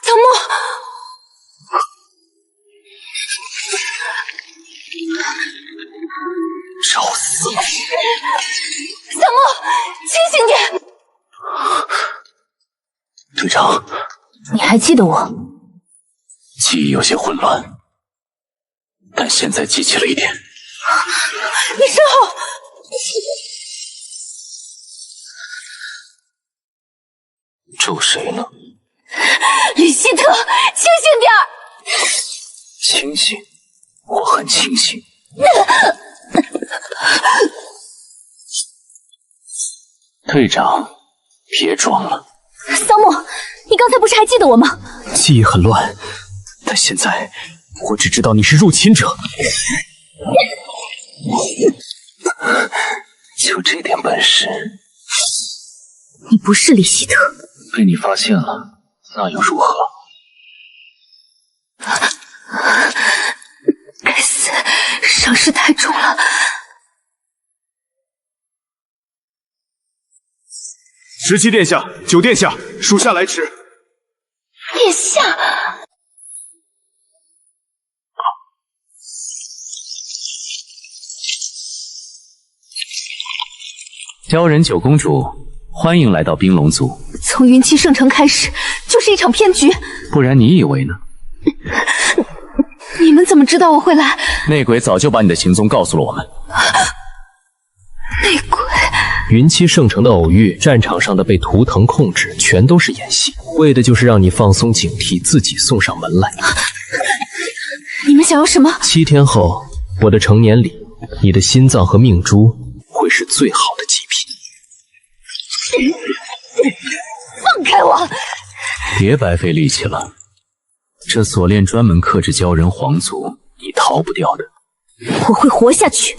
唐默，找死！唐默，清醒点！队长，你还记得我？记忆有些混乱，但现在记起了一点。你身后！咒谁呢？李希特，清醒点儿！清醒，我很清醒。队长，别装了。桑默，你刚才不是还记得我吗？记忆很乱，但现在我只知道你是入侵者。就这点本事？你不是李希特。被你发现了，那又如何？该死，伤势太重了。17殿下、9殿下，属下来迟。殿下，鲛人九公主，欢迎来到冰龙族。从云栖圣城开始，就是一场骗局。不然你以为呢？你们怎么知道我会来？内鬼早就把你的行踪告诉了我们。内鬼。云栖圣城的偶遇，战场上的被图腾控制，全都是演戏，为的就是让你放松警惕，自己送上门来。你们想要什么？7天后，我的成年礼，你的心脏和命珠会是最好的祭品。放开我！别白费力气了，这锁链专门克制鲛人皇族，你逃不掉的。我会活下去，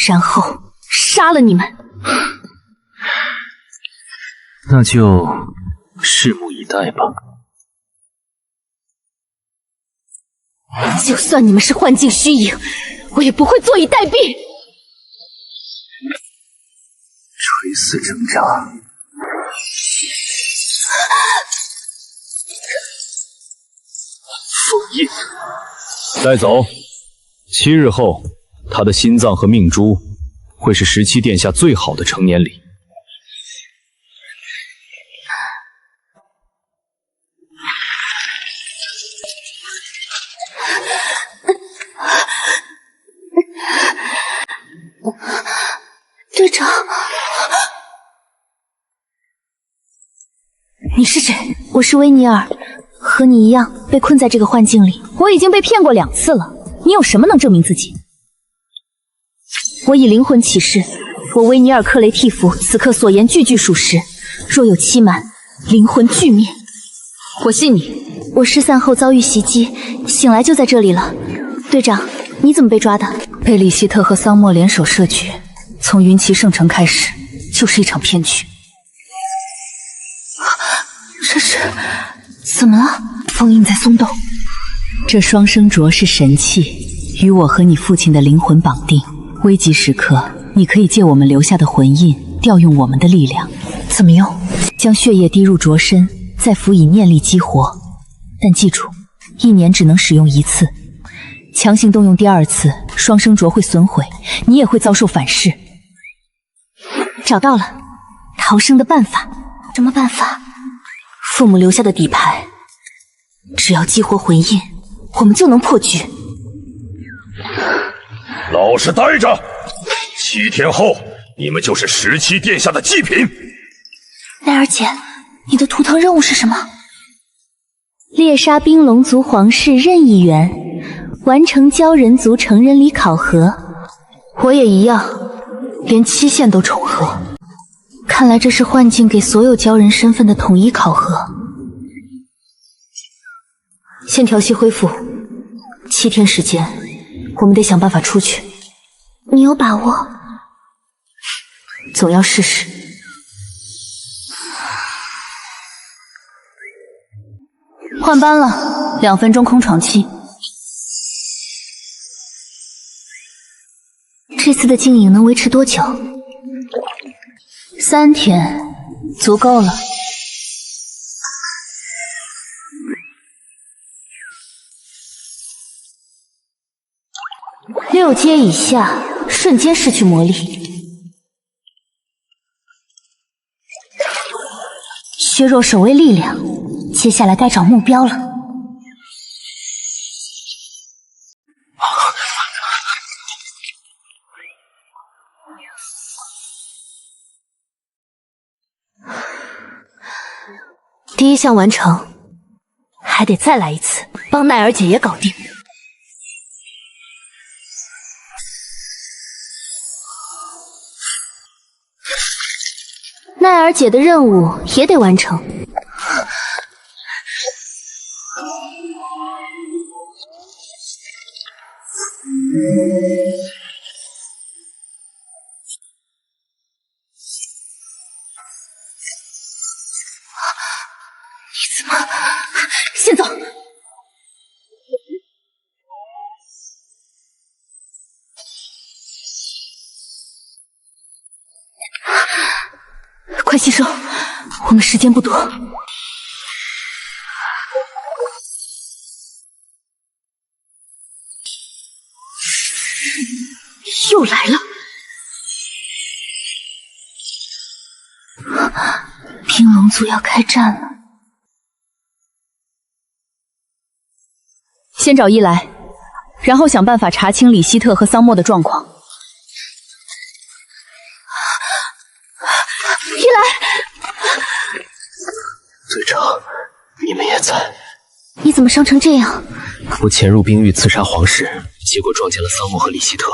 然后杀了你们。那就拭目以待吧。就算你们是幻境虚影，我也不会坐以待毙。垂死挣扎，封印。带走。7日后，他的心脏和命珠会是17殿下最好的成年礼。队长，你是谁？我是威尼尔，和你一样被困在这个幻境里。我已经被骗过2次了，你有什么能证明自己？我以灵魂起誓，我威尼尔·克雷蒂夫此刻所言句句属实，若有欺瞒，灵魂俱灭。我信你。我失散后遭遇袭击，醒来就在这里了。队长，你怎么被抓的？贝里希特和桑莫联手设局，从云栖圣城开始就是一场骗局。这是怎么了？封印在松动。这双生镯是神器，与我和你父亲的灵魂绑定。危急时刻，你可以借我们留下的魂印，调用我们的力量。怎么用？将血液滴入镯身，再辅以念力激活。但记住，1年只能使用1次。强行动用第2次，双生镯会损毁，你也会遭受反噬。找到了，逃生的办法。什么办法？父母留下的底牌，只要激活魂印，我们就能破局。老实待着，7天后你们就是17殿下的祭品。奈儿姐，你的图腾任务是什么？猎杀冰龙族皇室任意员，完成鲛人族成人礼考核。我也一样，连期限都重合。看来这是幻境给所有鲛人身份的统一考核。先调息恢复，7天时间，我们得想办法出去。你有把握？总要试试。换班了，2分钟空闯期。这次的经营能维持多久？3天，足够了。6阶以下，瞬间失去魔力。削弱守卫力量，接下来该找目标了。第1项完成，还得再来1次，帮奈儿姐也搞定。奈儿姐的任务也得完成。你怎么？先走。快吸收，我们时间不多。又来了！龙族要开战了。先找伊莱，然后想办法查清李希特和桑莫的状况。伊莱，队长，你们也在。你怎么伤成这样？我潜入冰域刺杀皇室，结果撞见了桑莫和李希特，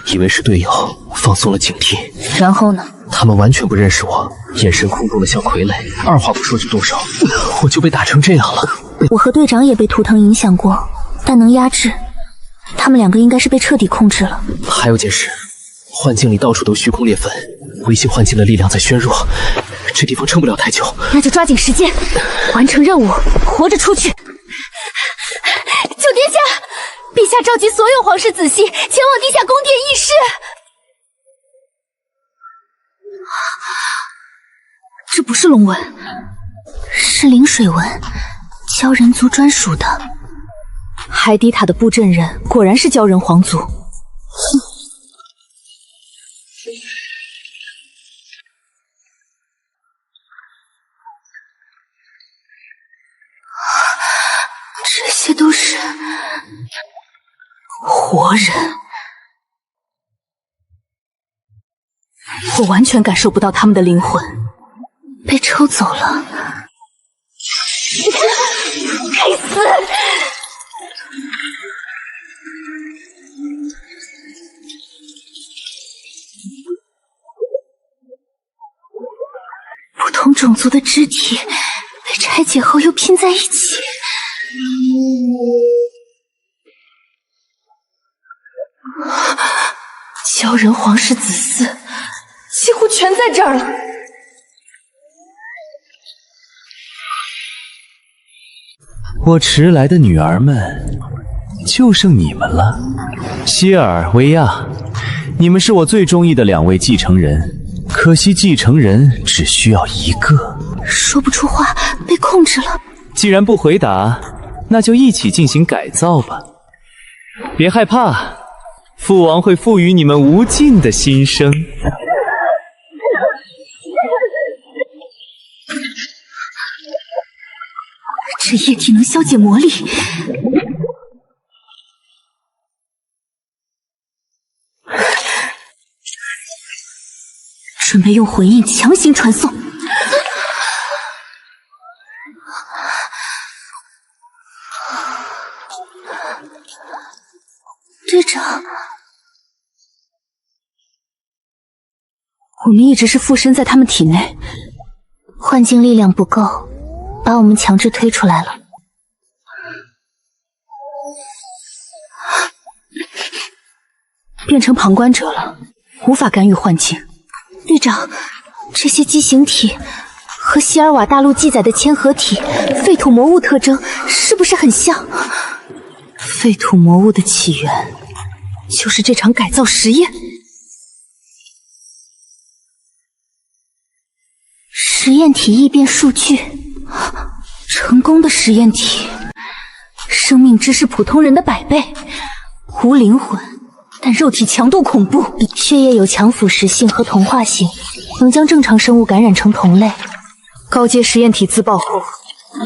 以为是队友，放松了警惕。然后呢？他们完全不认识我，眼神空洞的像傀儡，二话不说就动手，我就被打成这样了。我和队长也被图腾影响过，但能压制。他们两个应该是被彻底控制了。还有件事，幻境里到处都虚空裂痕，维系幻境的力量在削弱，这地方撑不了太久。那就抓紧时间，完成任务，活着出去。救殿下！陛下召集所有皇室子系前往地下宫殿议事。这不是龙纹，是灵水纹，鲛人族专属的。海底塔的布阵人果然是鲛人皇族。这些都是活人，我完全感受不到他们的灵魂被抽走了。该死！不同种族的肢体被拆解后又拼在一起。鲛人皇室子嗣几乎全在这儿了。我迟来的女儿们，就剩你们了。希尔、维亚，你们是我最中意的2位继承人，可惜继承人只需要1个。说不出话，被控制了。既然不回答，那就一起进行改造吧。别害怕，父王会赋予你们无尽的新生。这液体能消解魔力。准备用魂印强行传送。队长，我们一直是附身在他们体内，幻境力量不够，把我们强制推出来了。变成旁观者了，无法干预幻境。队长，这些畸形体和希尔瓦大陆记载的千合体、废土魔物特征是不是很像？废土魔物的起源就是这场改造实验。实验体异变数据，成功的实验体，生命值是普通人的100倍，无灵魂，但肉体强度恐怖，血液有强腐蚀性和同化性，能将正常生物感染成同类。高阶实验体自爆后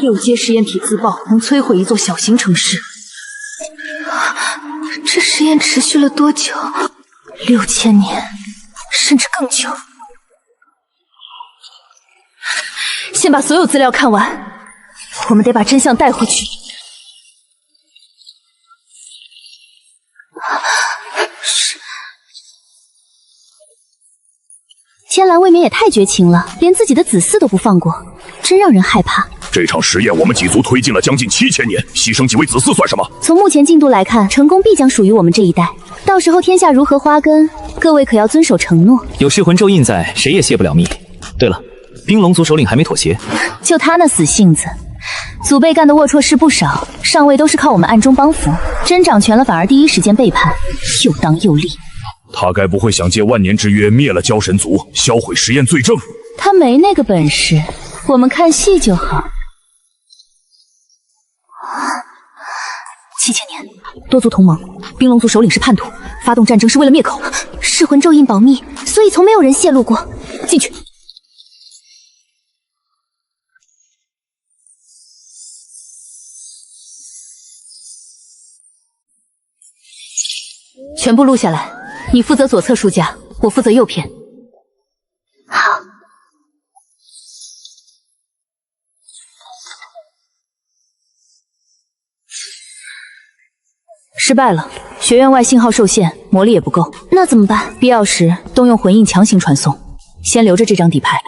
，6阶实验体自爆能摧毁一座小型城市。这实验持续了多久？6000年，甚至更久。先把所有资料看完，我们得把真相带回去。天蓝未免也太绝情了，连自己的子嗣都不放过，真让人害怕。这场实验我们几族推进了将近7000年，牺牲几位子嗣算什么？从目前进度来看，成功必将属于我们这一代。到时候天下如何花根，各位可要遵守承诺。有噬魂咒印在，谁也泄不了密。对了，冰龙族首领还没妥协。就他那死性子，祖辈干的龌龊事不少，上位都是靠我们暗中帮扶，真掌权了反而第一时间背叛，又当又立。他该不会想借万年之约灭了鲛神族，销毁实验罪证？他没那个本事，我们看戏就好。7000年，多族同盟，冰龙族首领是叛徒，发动战争是为了灭口。噬魂咒印保密，所以从没有人泄露过。进去。全部录下来。你负责左侧书架，我负责右片。好。失败了，学院外信号受限，魔力也不够。那怎么办？必要时动用魂印强行传送。先留着这张底牌。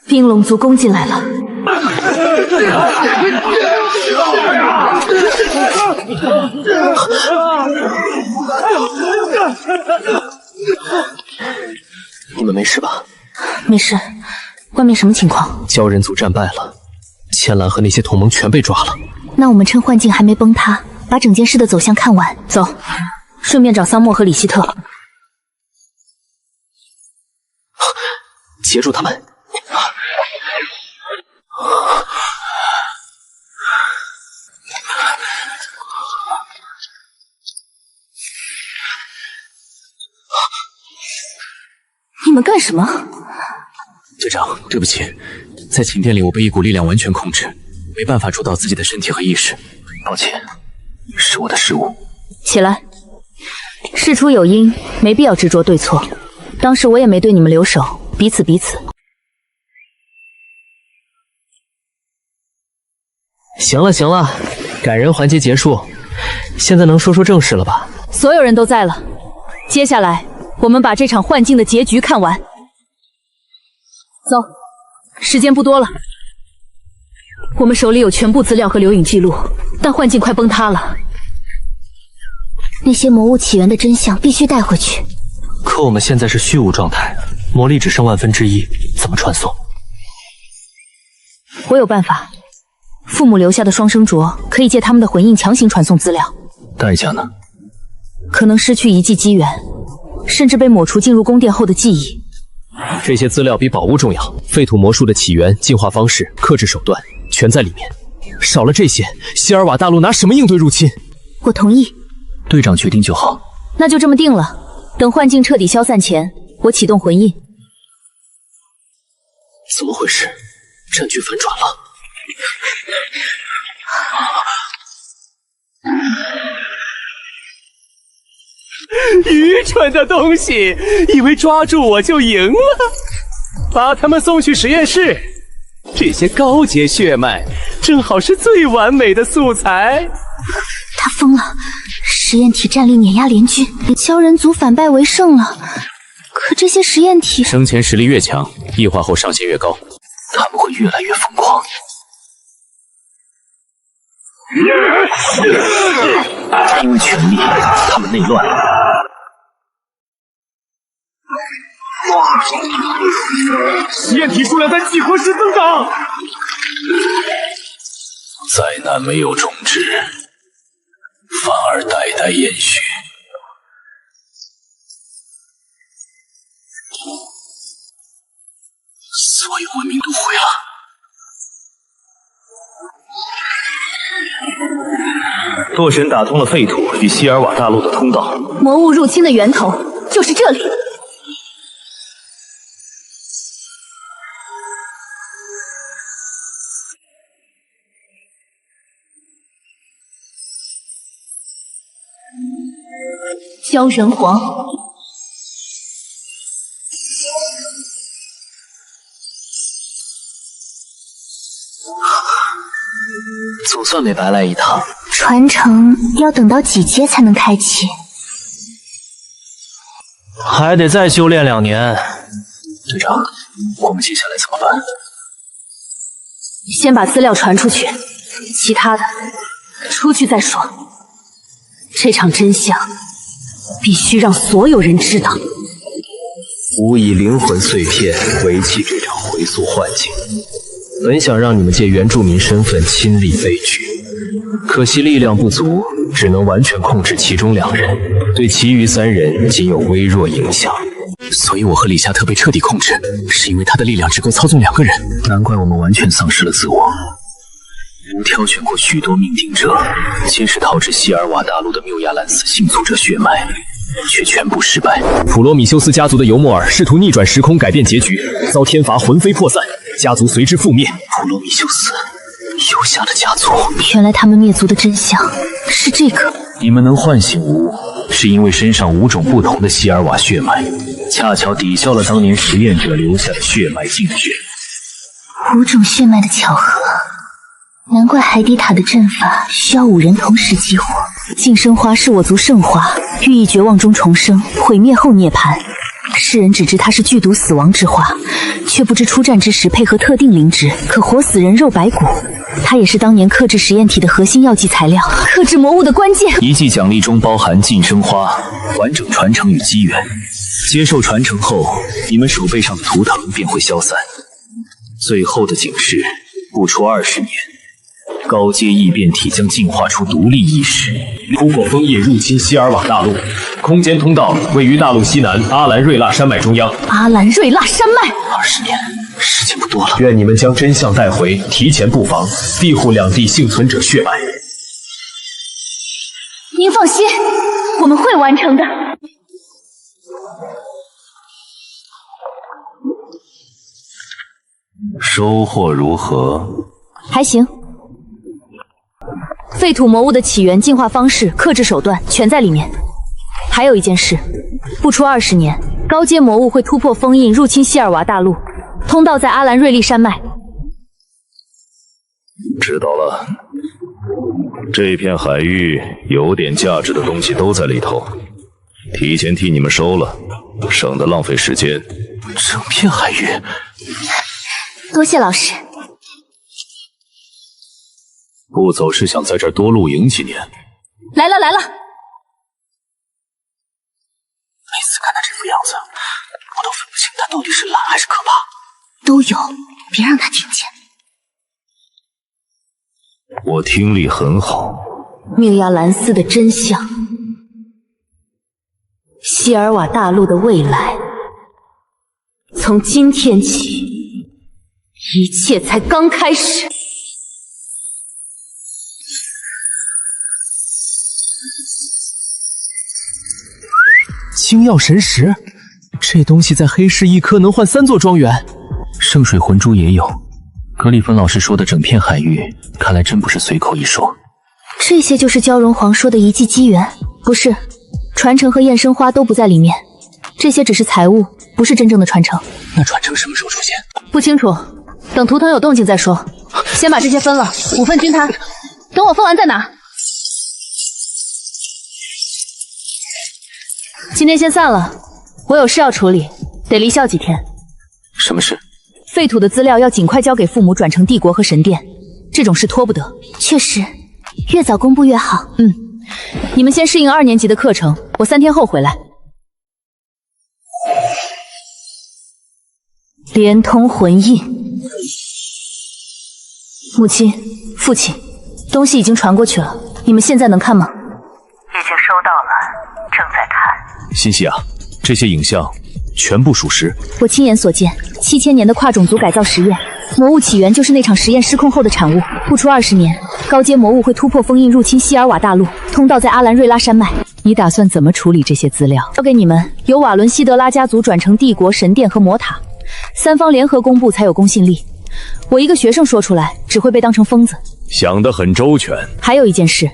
冰龙族攻进来了。你们没事吧？没事。外面什么情况？鲛人族战败了，千蓝和那些同盟全被抓了。那我们趁幻境还没崩塌，把整件事的走向看完。走，顺便找桑莫和李希特，截住他们。你们干什么？队长，对不起，在寝殿里我被一股力量完全控制，没办法主导自己的身体和意识，抱歉，是我的失误。起来，事出有因，没必要执着对错。当时我也没对你们留手，彼此。行了，感人环节结束，现在能说说正事了吧？所有人都在了，接下来我们把这场幻境的结局看完。走，时间不多了。我们手里有全部资料和留影记录，但幻境快崩塌了。那些魔物起源的真相必须带回去。可我们现在是虚无状态，魔力只剩1/1000，怎么传送？我有办法，父母留下的双生镯可以借他们的魂印强行传送资料。代价呢？可能失去一记机缘，甚至被抹除进入宫殿后的记忆。这些资料比宝物重要，废土魔术的起源、进化方式、克制手段全在里面。少了这些，希尔瓦大陆拿什么应对入侵？我同意。队长决定就好。那就这么定了。等幻境彻底消散前，我启动魂印。怎么回事？战局反转了。愚蠢的东西，以为抓住我就赢了？把他们送去实验室。这些高阶血脉正好是最完美的素材。他疯了，实验体战力碾压联军，鲛人族反败为胜了。可这些实验体生前实力越强，异化后上限越高，他们会越来越疯狂。因为权力，他们内乱。实验体数量在几何时增长。灾难没有终止，反而代代延续。所有文明都毁了。洛神打通了废土与希尔瓦大陆的通道，魔物入侵的源头就是这里。鲛人皇，总算没白来一趟。传承要等到几阶才能开启？还得再修炼2年。队长，我们接下来怎么办？先把资料传出去，其他的出去再说。这场真相必须让所有人知道。吾以灵魂碎片维系这场回溯幻境，本想让你们借原住民身份亲历悲剧，可惜力量不足，只能完全控制其中2人，对其余3人仅有微弱影响。所以我和李夏特被彻底控制，是因为他的力量只够操纵2个人。难怪我们完全丧失了自我。吾挑选过许多命定者，皆是逃至希尔瓦大陆的缪亚兰斯幸存者血脉，却全部失败。普罗米修斯家族的尤莫尔试图逆转时空，改变结局，遭天罚魂飞魄散，家族随之覆灭。普罗米修斯游侠的家族，原来他们灭族的真相是这个。你们能唤醒吾，是因为身上5种不同的希尔瓦血脉，恰巧抵消了当年实验者留下的血脉净血。5种血脉的巧合，难怪海底塔的阵法需要5人同时激活。净身花是我族圣花，寓意绝望中重生，毁灭后涅槃。世人只知它是剧毒死亡之花，却不知出战之时配合特定灵芝，可活死人肉白骨。它也是当年克制实验体的核心药剂材料，克制魔物的关键。一剂奖励中包含晋升花、完整传承与机缘。接受传承后，你们手背上的图腾便会消散。最后的警示：不出20年，高阶异变体将进化出独立意识，突破枫叶入侵希尔瓦大陆。空间通道位于大陆西南阿兰瑞拉山脉中央。阿兰瑞拉山脉，20年，时间不多了。愿你们将真相带回，提前布防，庇护两地幸存者血脉。您放心，我们会完成的。收获如何？还行。废土魔物的起源、进化方式、克制手段全在里面。还有一件事，不出20年，高阶魔物会突破封印，入侵希尔瓦大陆，通道在阿兰瑞利山脉。知道了，这片海域有点价值的东西都在里头，提前替你们收了，省得浪费时间。整片海域，多谢老师。不走是想在这儿多露营几年？来了来了。每次看他这副样子，我都分不清他到底是懒还是可怕。都有，别让他听见。我听力很好。命亚兰斯的真相，希尔瓦大陆的未来，从今天起，一切才刚开始。星耀神石，这东西在黑市一颗能换3座庄园。圣水魂珠也有。格里芬老师说的整片海域，看来真不是随口一说。这些就是蛟龙皇说的一技机缘？不是，传承和验身花都不在里面，这些只是财物，不是真正的传承。那传承什么时候出现？不清楚，等图腾有动静再说。先把这些分了，5份均摊，等我分完再拿。今天先散了，我有事要处理，得离校几天。什么事？废土的资料要尽快交给父母转成帝国和神殿，这种事拖不得。确实，越早公布越好。你们先适应2年级的课程，我3天后回来。连通魂印，母亲、父亲，东西已经传过去了，你们现在能看吗？已经收到了，正在看。欣喜啊，这些影像全部属实。我亲眼所见，7000年的跨种族改造实验，魔物起源就是那场实验失控后的产物。不出20年，高阶魔物会突破封印，入侵希尔瓦大陆，通道在阿兰瑞拉山脉。你打算怎么处理这些资料？交给你们，由瓦伦西德拉家族转成帝国、神殿和魔塔，3方联合公布才有公信力。我一个学生说出来，只会被当成疯子。想得很周全。还有一件事，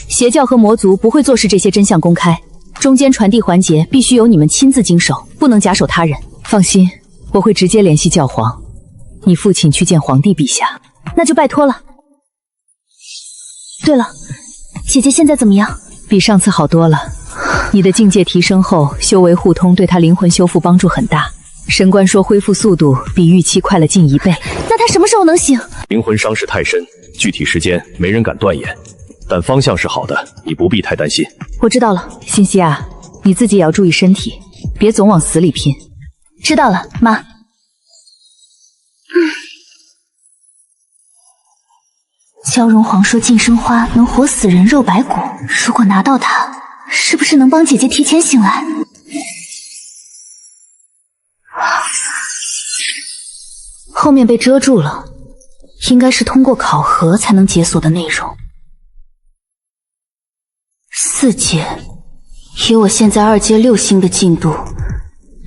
邪教和魔族不会坐视这些真相公开，中间传递环节必须由你们亲自经手，不能假手他人。放心，我会直接联系教皇，你父亲去见皇帝陛下。那就拜托了。对了，姐姐现在怎么样？比上次好多了。你的境界提升后，修为互通对他灵魂修复帮助很大。神官说恢复速度比预期快了近1倍。那他什么时候能醒？灵魂伤势太深，具体时间没人敢断言，但方向是好的，你不必太担心。我知道了，欣喜啊，你自己也要注意身体，别总往死里拼。知道了，妈。蛟龙皇说晋升花能活死人肉白骨，如果拿到它，是不是能帮姐姐提前醒来？后面被遮住了，应该是通过考核才能解锁的内容。4阶以我现在2阶6星的进度，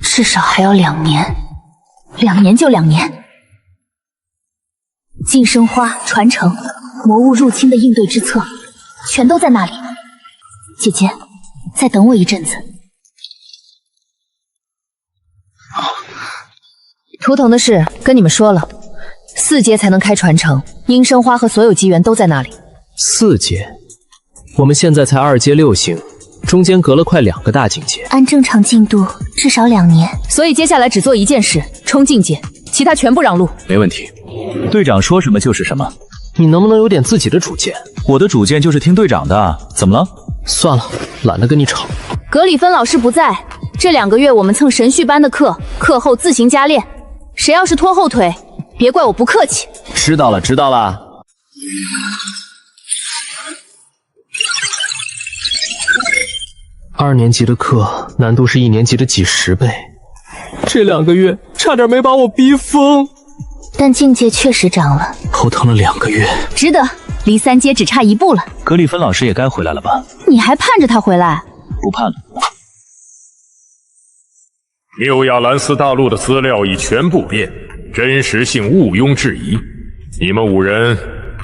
至少还要2年。2年就2年。晋升花、传承、魔物入侵的应对之策，全都在那里。姐姐，再等我一阵子。图腾的事跟你们说了，4阶才能开传承，阴生花和所有机缘都在那里。4阶，我们现在才2阶6星，中间隔了快2个大境界。按正常进度，至少2年。所以接下来只做一件事，冲境界，其他全部让路。没问题，队长说什么就是什么。你能不能有点自己的主见？我的主见就是听队长的，怎么了？算了，懒得跟你吵。格里芬老师不在，这2个月我们蹭神序班的课，课后自行加练。谁要是拖后腿，别怪我不客气。知道了，知道了。2年级的课难度是1年级的几10倍，这2个月差点没把我逼疯。但境界确实涨了，头疼了2个月，值得。离3阶只差1步了。格里芬老师也该回来了吧？你还盼着他回来？不盼了。缪亚兰斯大陆的资料已全部变，真实性毋庸置疑。你们5人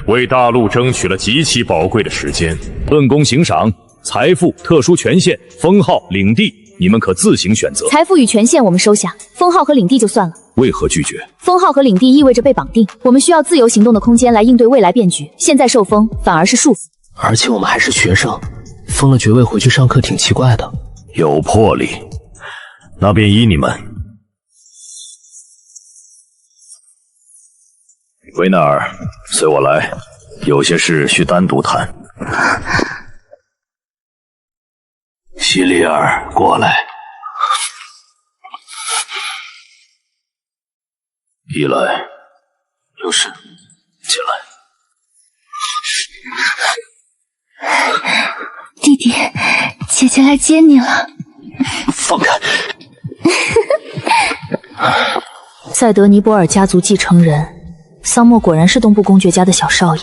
为大陆争取了极其宝贵的时间，论功行赏、财富、特殊权限、封号、领地，你们可自行选择。财富与权限我们收下，封号和领地就算了。为何拒绝？封号和领地意味着被绑定，我们需要自由行动的空间来应对未来变局。现在受封反而是束缚，而且我们还是学生，封了爵位回去上课挺奇怪的。有魄力，那便依你们。维纳尔，随我来，有些事需单独谈。希利尔，过来。伊莱，有事，进来。弟弟，姐姐来接你了。放开！塞德尼波尔家族继承人，桑莫果然是东部公爵家的小少爷。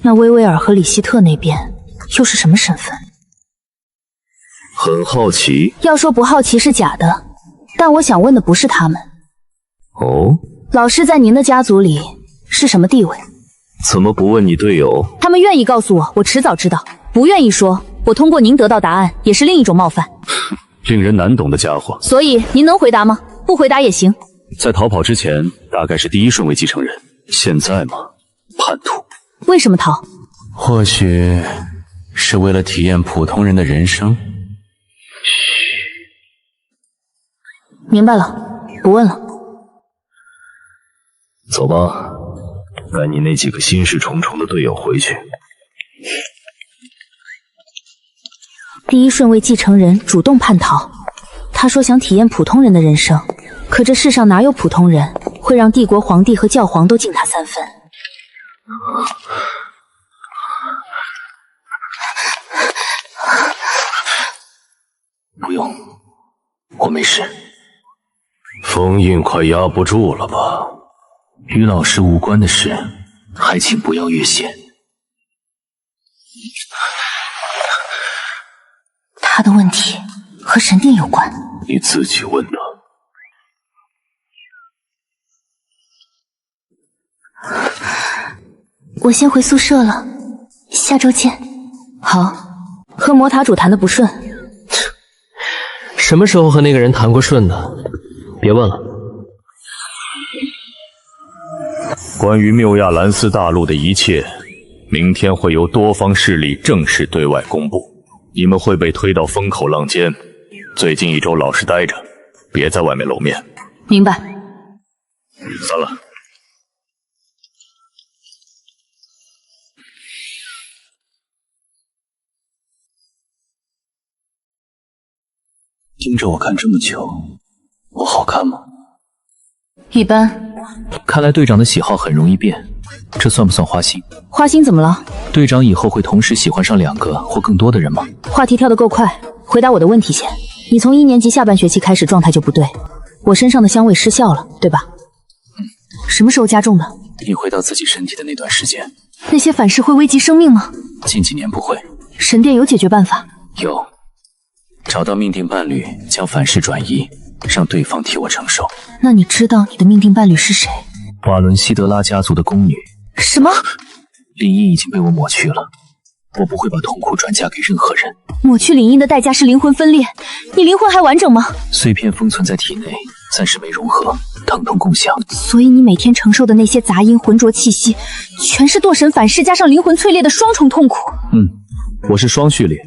那薇薇尔和里希特那边又是什么身份？很好奇。要说不好奇是假的，但我想问的不是他们。哦？老师在您的家族里是什么地位？怎么不问你队友？他们愿意告诉我，我迟早知道；不愿意说，我通过您得到答案，也是另一种冒犯。令人难懂的家伙。所以您能回答吗？不回答也行。在逃跑之前，大概是第1顺位继承人。现在嘛，叛徒。为什么逃？或许是为了体验普通人的人生。明白了，不问了。走吧，带你那几个心事重重的队友回去。第1顺位继承人主动叛逃，他说想体验普通人的人生，可这世上哪有普通人会让帝国皇帝和教皇都敬他3分？不用，我没事。封印快压不住了吧？与老师无关的事，还请不要越线。他的问题和神殿有关。你自己问的。我先回宿舍了，下周见。好，和魔塔主谈的不顺。什么时候和那个人谈过顺的？别问了。关于缪亚兰斯大陆的一切，明天会由多方势力正式对外公布。你们会被推到风口浪尖，最近1周老实待着，别在外面露面。明白。散了。盯着我看这么久，我好看吗？一般。看来队长的喜好很容易变，这算不算花心？花心怎么了？队长以后会同时喜欢上2个或更多的人吗？话题跳得够快，回答我的问题先。你从1年级下半学期开始状态就不对，我身上的香味失效了，对吧？什么时候加重的？你回到自己身体的那段时间。那些反噬会危及生命吗？近几年不会。神殿有解决办法？有。找到命定伴侣，将反噬转移，让对方替我承受。那你知道你的命定伴侣是谁？瓦伦西德拉家族的宫女。什么？林音已经被我抹去了，我不会把痛苦转嫁给任何人。抹去林音的代价是灵魂分裂，你灵魂还完整吗？碎片封存在体内，暂时没融合，疼痛共享。所以你每天承受的那些杂音、浑浊气息，全是堕神反噬加上灵魂淬裂的双重痛苦。我是双序列，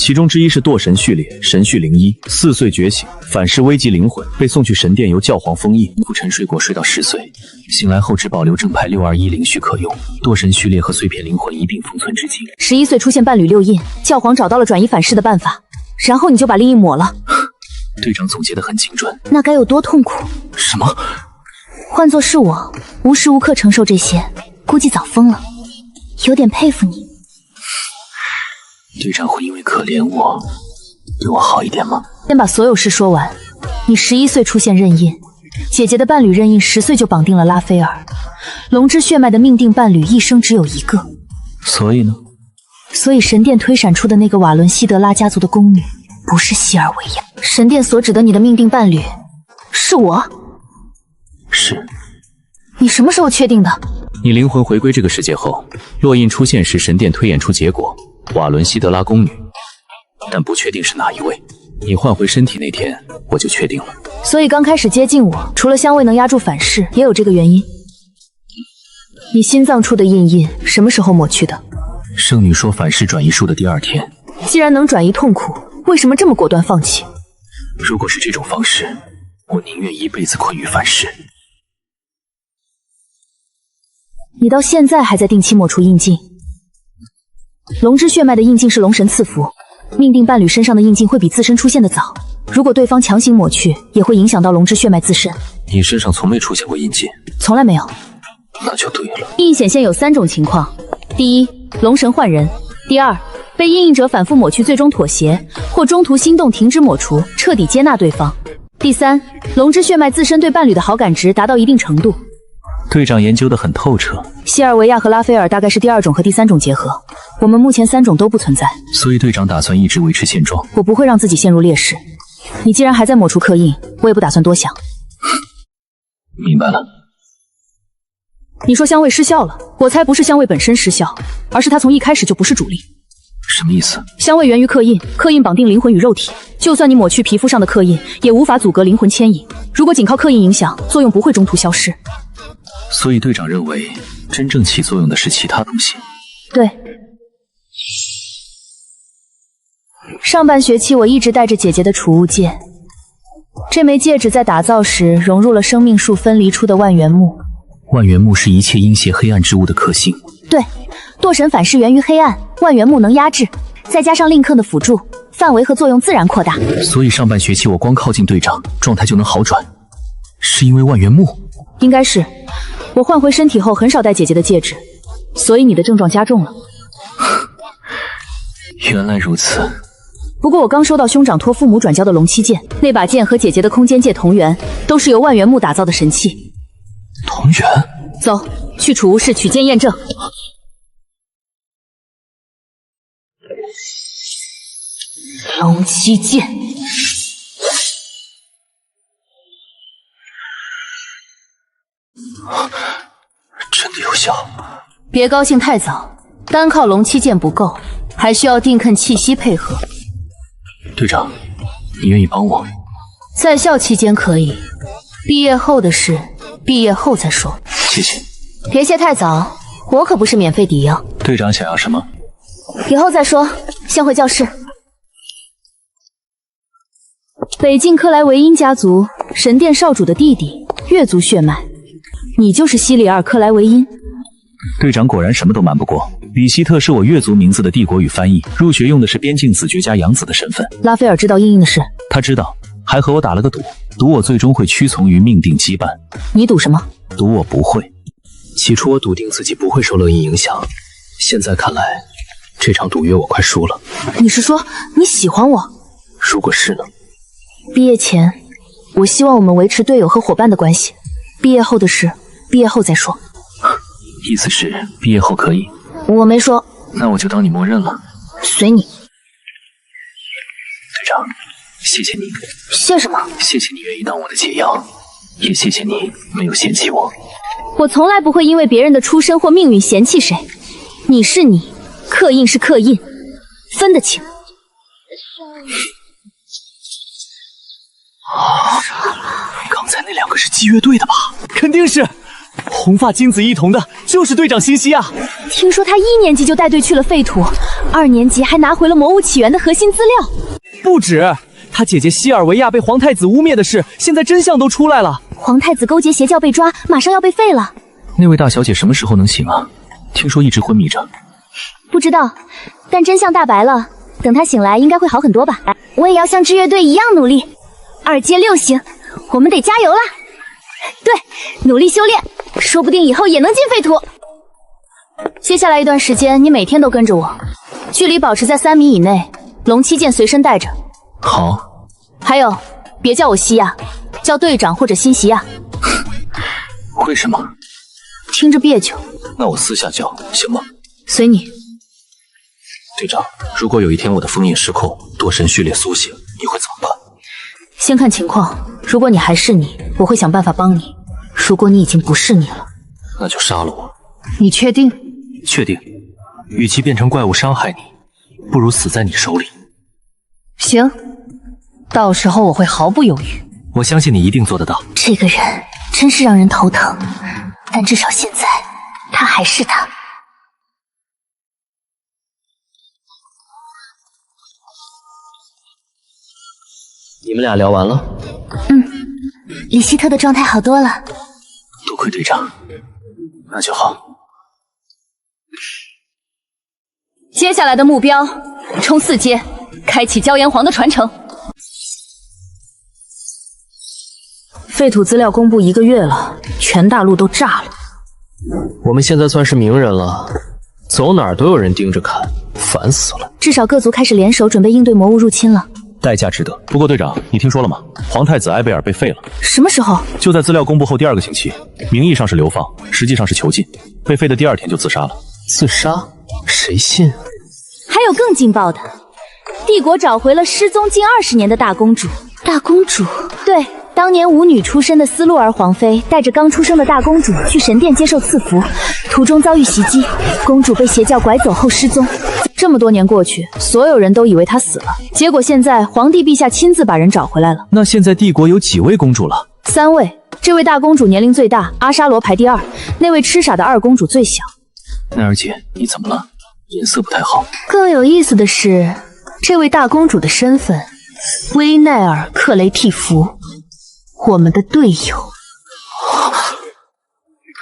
其中之一是堕神序列，神序01，4岁觉醒，反噬危及灵魂，被送去神殿由教皇封印，不沉睡过，睡到10岁，醒来后只保留正派621灵序可用，堕神序列和碎片灵魂一并封存至今。11岁出现伴侣6印，教皇找到了转移反噬的办法，然后你就把另一抹了。队长总结得很精准。那该有多痛苦？什么？换作是我，无时无刻承受这些，估计早疯了。有点佩服你。队长会因为可怜我，对我好一点吗？先把所有事说完。你11岁出现任印，姐姐的伴侣任印10岁就绑定了拉斐尔，龙之血脉的命定伴侣一生只有一个。所以呢？所以神殿推闪出的那个瓦伦西德拉家族的宫女，不是希尔维亚。神殿所指的你的命定伴侣，是我。是。你什么时候确定的？你灵魂回归这个世界后，落印出现时，神殿推演出结果。瓦伦西德拉宫女，但不确定是哪一位。你换回身体那天，我就确定了。所以刚开始接近我，除了香味能压住反噬，也有这个原因。你心脏处的印什么时候抹去的？圣女说反噬转移术的第2天。既然能转移痛苦，为什么这么果断放弃？如果是这种方式，我宁愿一辈子困于反噬。你到现在还在定期抹除印记。龙之血脉的印记是龙神赐福，命定伴侣身上的印记会比自身出现的早。如果对方强行抹去，也会影响到龙之血脉自身。你身上从没出现过印记？从来没有。那就对了。印显现有3种情况：第一，龙神换人；第二，被印印者反复抹去最终妥协，或中途心动停止抹除，彻底接纳对方；第三，龙之血脉自身对伴侣的好感值达到一定程度。队长研究得很透彻。希尔维亚和拉斐尔大概是第2种和第3种结合，我们目前3种都不存在。所以队长打算一直维持现状。我不会让自己陷入劣势。你既然还在抹除刻印，我也不打算多想。明白了。你说香味失效了，我猜不是香味本身失效，而是它从一开始就不是主力。什么意思？香味源于刻印，刻印绑定灵魂与肉体，就算你抹去皮肤上的刻印，也无法阻隔灵魂牵引。如果仅靠刻印影响，作用不会中途消失。所以队长认为，真正起作用的是其他东西。对。上半学期我一直带着姐姐的储物戒，这枚戒指在打造时融入了生命树分离出的万元木。万元木是一切阴邪黑暗之物的克星。对，堕神反噬源于黑暗，万元木能压制，再加上令克的辅助，范围和作用自然扩大。所以上半学期我光靠近队长，状态就能好转，是因为万元木？应该是。我换回身体后很少戴姐姐的戒指，所以你的症状加重了。原来如此。不过我刚收到兄长托父母转交的龙七剑，那把剑和姐姐的空间戒同源，都是由万元木打造的神器。同源？走，去储物室取剑验证。龙七剑。真的有效？别高兴太早，单靠龙七剑不够，还需要定肯气息配合。队长，你愿意帮我？在校期间可以，毕业后的事，毕业后再说。谢谢。别谢太早，我可不是免费抵用。队长想要什么？以后再说，先回教室。北境克莱维因家族神殿少主的弟弟，月族血脉。你就是西里尔·克莱维因。队长果然什么都瞒不过。比希特是我月族名字的帝国语翻译，入学用的是边境子爵家养子的身份。拉斐尔知道茵茵的事？他知道，还和我打了个赌，赌我最终会屈从于命定羁绊。你赌什么？赌我不会。起初我笃定自己不会受乐音影响，现在看来，这场赌约我快输了。你是说你喜欢我？如果是呢？毕业前，我希望我们维持队友和伙伴的关系。毕业后的事，毕业后再说。意思是毕业后可以？我没说。那我就当你默认了。随你。队长，长，谢谢你。谢什么？谢谢你愿意当我的解药，也谢谢你没有嫌弃我。我从来不会因为别人的出身或命运嫌弃谁。你是你，刻印是刻印，分得清。刚才那两个是姬乐队的吧？肯定是，红发金紫一瞳的，就是队长辛西亚。听说他1年级就带队去了废土，2年级还拿回了魔物起源的核心资料。不止，他姐姐希尔维亚被皇太子污蔑的事，现在真相都出来了。皇太子勾结邪教被抓，马上要被废了。那位大小姐什么时候能醒啊？听说一直昏迷着。不知道，但真相大白了，等他醒来应该会好很多吧。我也要像志乐队一样努力，2阶6星，我们得加油啦！对，努力修炼，说不定以后也能进废土。接下来一段时间，你每天都跟着我，距离保持在3米以内，龙七剑随身带着。好。还有，别叫我西亚，叫队长或者新西亚。为什么？听着别扭。那我私下叫行吗？随你。队长，如果有一天我的封印失控，多神序列苏醒，你会怎么办？先看情况，如果你还是你，我会想办法帮你；如果你已经不是你了，那就杀了我。你确定？确定。与其变成怪物伤害你，不如死在你手里。行，到时候我会毫不犹豫。我相信你一定做得到。这个人真是让人头疼，但至少现在他还是他。你们俩聊完了？李希特的状态好多了。多亏队长，那就好。接下来的目标，冲4阶，开启椒炎皇的传承。废土资料公布1个月了，全大陆都炸了。我们现在算是名人了，走哪儿都有人盯着看，烦死了。至少各族开始联手准备应对魔物入侵了。代价值得。不过队长，你听说了吗？皇太子埃贝尔被废了。什么时候？就在资料公布后第2个星期，名义上是流放，实际上是囚禁。被废的第2天就自杀了。自杀？谁信？还有更劲爆的，帝国找回了失踪近20年的大公主。大公主？对，当年舞女出身的斯洛尔皇妃带着刚出生的大公主去神殿接受赐福，途中遭遇袭击，公主被邪教拐走后失踪。这么多年过去，所有人都以为她死了，结果现在皇帝陛下亲自把人找回来了。那现在帝国有几位公主了？3位，这位大公主年龄最大，阿莎罗排第2，那位痴傻的2公主最小。奈儿姐，你怎么了？脸色不太好。更有意思的是，这位大公主的身份，威奈尔·克雷蒂弗，我们的队友。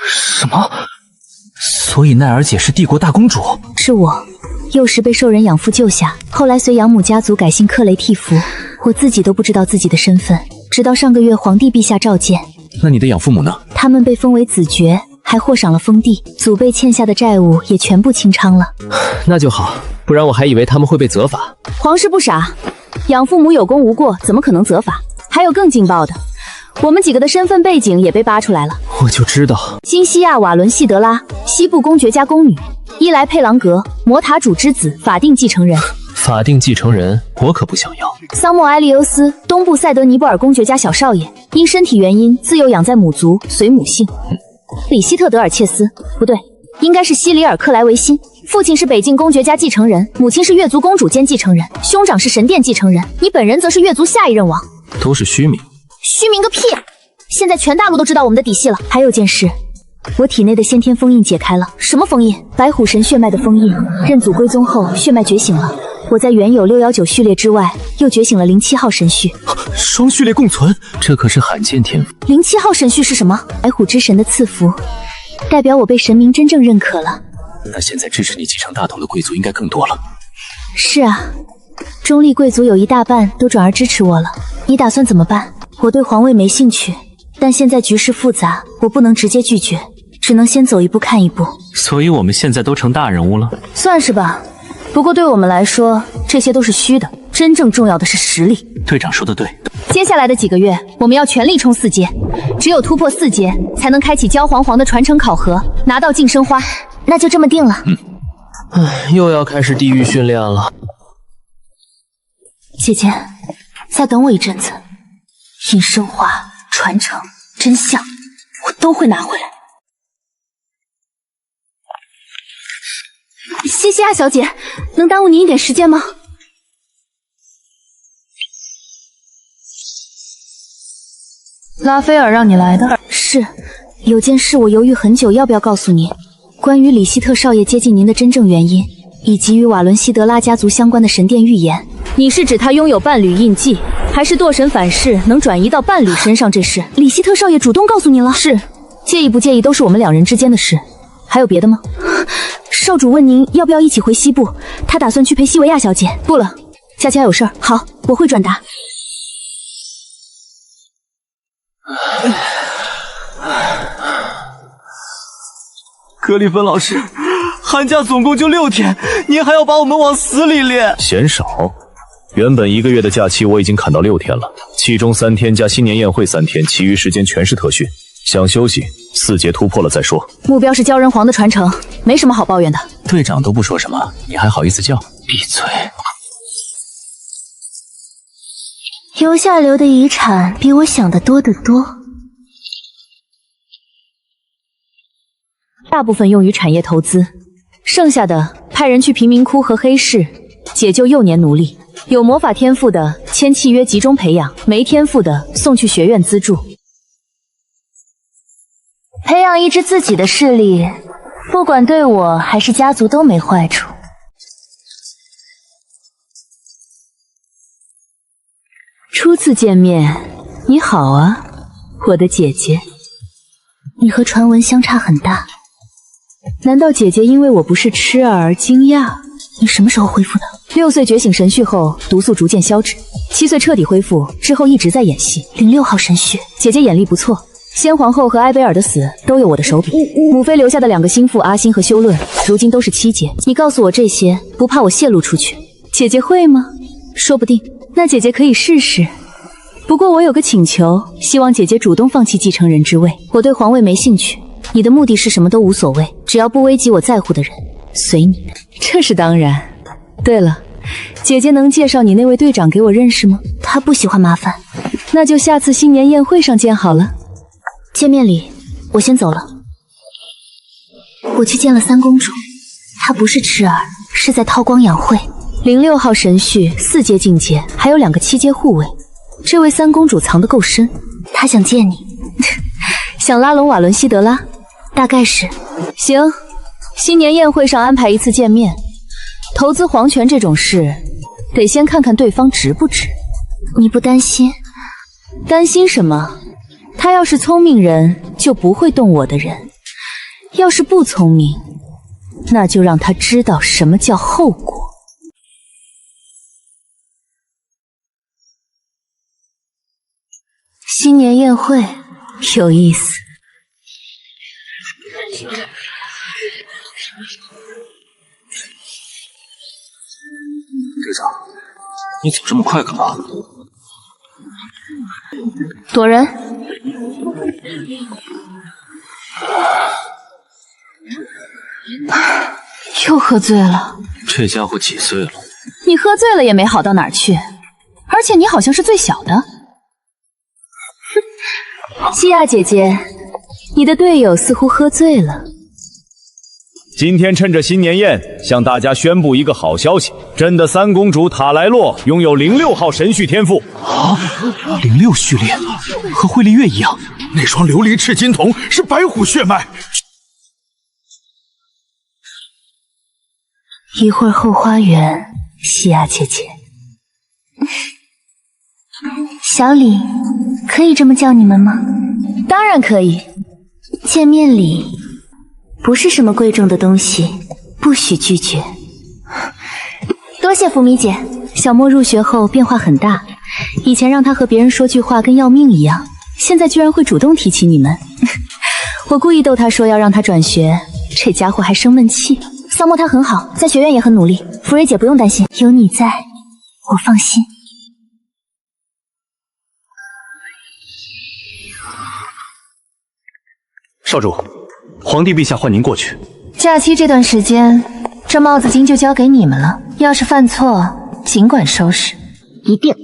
什么？所以奈儿姐是帝国大公主？是我，幼时被兽人养父救下，后来随养母家族改姓克雷蒂弗，我自己都不知道自己的身份，直到上个月皇帝陛下召见。那你的养父母呢？他们被封为子爵，还获赏了封地，祖辈欠下的债务也全部清偿了。那就好，不然我还以为他们会被责罚。皇室不傻，养父母有功无过，怎么可能责罚？还有更劲爆的，我们几个的身份背景也被扒出来了。我就知道，新西亚·瓦伦·希德拉，西部公爵家宫女；伊莱·佩朗格，魔塔主之子，法定继承人。法定继承人，我可不想要。桑莫埃利欧斯，东部塞德尼布尔公爵家小少爷，因身体原因自幼养在母族，随母姓。里希特德尔切斯，不对，应该是西里尔克莱维辛。父亲是北境公爵家继承人，母亲是月族公主兼继承人，兄长是神殿继承人，你本人则是月族下一任王。都是虚名。虚名个屁！现在全大陆都知道我们的底细了。还有件事，我体内的先天封印解开了。什么封印？白虎神血脉的封印。认祖归宗后，血脉觉醒了。我在原有619序列之外，又觉醒了07号神序。双序列共存，这可是罕见天赋。07号神序是什么？白虎之神的赐福，代表我被神明真正认可了。那现在支持你继承大统的贵族应该更多了。是啊，中立贵族有一大半都转而支持我了。你打算怎么办？我对皇位没兴趣，但现在局势复杂，我不能直接拒绝，只能先走一步看一步。所以我们现在都成大人物了？算是吧。不过对我们来说，这些都是虚的，真正重要的是实力。队长说的对。接下来的几个月，我们要全力冲4阶，只有突破4阶，才能开启焦黄皇的传承考核，拿到晋升花。那就这么定了。又要开始地狱训练了。姐姐，再等我一阵子，隐身花、传承、真相，我都会拿回来。谢谢啊，小姐，能耽误您一点时间吗？拉斐尔让你来的？是，有件事我犹豫很久，要不要告诉您？关于里希特少爷接近您的真正原因，以及与瓦伦西德拉家族相关的神殿预言。你是指他拥有伴侣印记，还是堕神反噬能转移到伴侣身上这事？里希特少爷主动告诉您了？是，介意不介意都是我们两人之间的事。还有别的吗？少主问您要不要一起回西部，他打算去陪西维亚小姐。不了，假期还有事儿。好，我会转达。格里芬老师，寒假总共就6天，您还要把我们往死里练？嫌少？原本1个月的假期我已经砍到6天了，其中3天加新年宴会3天，其余时间全是特训。想休息，4节突破了再说。目标是鲛人皇的传承，没什么好抱怨的。队长都不说什么，你还好意思叫？闭嘴！留下留的遗产比我想的多得多。大部分用于产业投资，剩下的派人去贫民窟和黑市解救幼年奴隶。有魔法天赋的签契约集中培养，没天赋的送去学院资助。培养一支自己的势力，不管对我还是家族都没坏处。初次见面，你好啊，我的姐姐。你和传闻相差很大，难道姐姐因为我不是痴儿而惊讶？你什么时候恢复的？6岁觉醒神序后，毒素逐渐消止，7岁彻底恢复之后一直在演戏。06号神序，姐姐眼力不错。先皇后和埃贝尔的死都有我的手笔，母妃留下的2个心腹阿星和修论，如今都是7阶。你告诉我这些，不怕我泄露出去？姐姐会吗？说不定。那姐姐可以试试。不过我有个请求，希望姐姐主动放弃继承人之位。我对皇位没兴趣，你的目的是什么都无所谓，只要不危及我在乎的人，随你。这是当然。对了，姐姐能介绍你那位队长给我认识吗？他不喜欢麻烦。那就下次新年宴会上见好了。见面礼，我先走了。我去见了3公主，她不是痴儿，是在韬光养晦。06号神序4阶境界，还有2个7阶护卫。这位3公主藏得够深。她想见你，想拉拢瓦伦西德拉，大概是。行，新年宴会上安排一次见面。投资皇权这种事，得先看看对方值不值。你不担心？担心什么？他要是聪明人，就不会动我的人；要是不聪明，那就让他知道什么叫后果。新年宴会有意思。队长，你走这么快干嘛？躲人。又喝醉了。这家伙几岁了？你喝醉了也没好到哪儿去，而且你好像是最小的。西亚姐姐，你的队友似乎喝醉了。今天趁着新年宴，向大家宣布一个好消息：朕的3公主塔莱洛拥有06号神序天赋。啊，06序列，和惠利月一样。那双琉璃赤金瞳是白虎血脉。一会儿后花园，西亚姐姐。小李，可以这么叫你们吗？当然可以。见面礼不是什么贵重的东西，不许拒绝。多谢福米姐。小莫入学后变化很大，以前让他和别人说句话跟要命一样，现在居然会主动提起你们。我故意逗他说要让他转学，这家伙还生闷气。桑莫他很好，在学院也很努力，福瑞姐不用担心，有你在，我放心。少主，皇帝陛下唤您过去。假期这段时间，这帽子巾就交给你们了。要是犯错，尽管收拾。一定。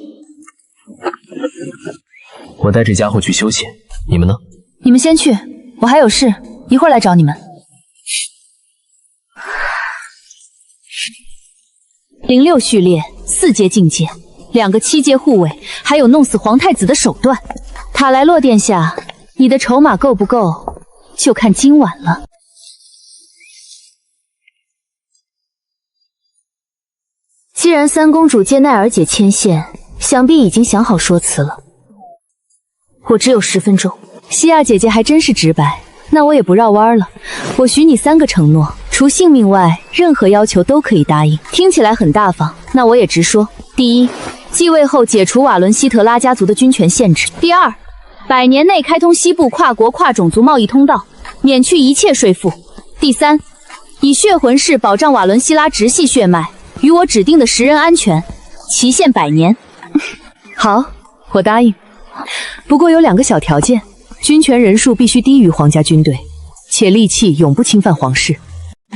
我带这家伙去休息，你们呢？你们先去，我还有事，一会儿来找你们。06序列4阶境界，2个7阶护卫，还有弄死皇太子的手段。塔莱洛殿下，你的筹码够不够，就看今晚了。既然三公主借奈儿姐牵线，想必已经想好说辞了。我只有10分钟。西亚姐姐还真是直白，那我也不绕弯了。我许你3个承诺，除性命外，任何要求都可以答应。听起来很大方，那我也直说。第一，继位后解除瓦伦希特拉家族的军权限制；第二，100年内开通西部跨国跨种族贸易通道，免去一切税负；第三，以血魂式保障瓦伦希拉直系血脉与我指定的10人安全，期限100年。好，我答应。不过有2个小条件。军权人数必须低于皇家军队，且戾气永不侵犯皇室。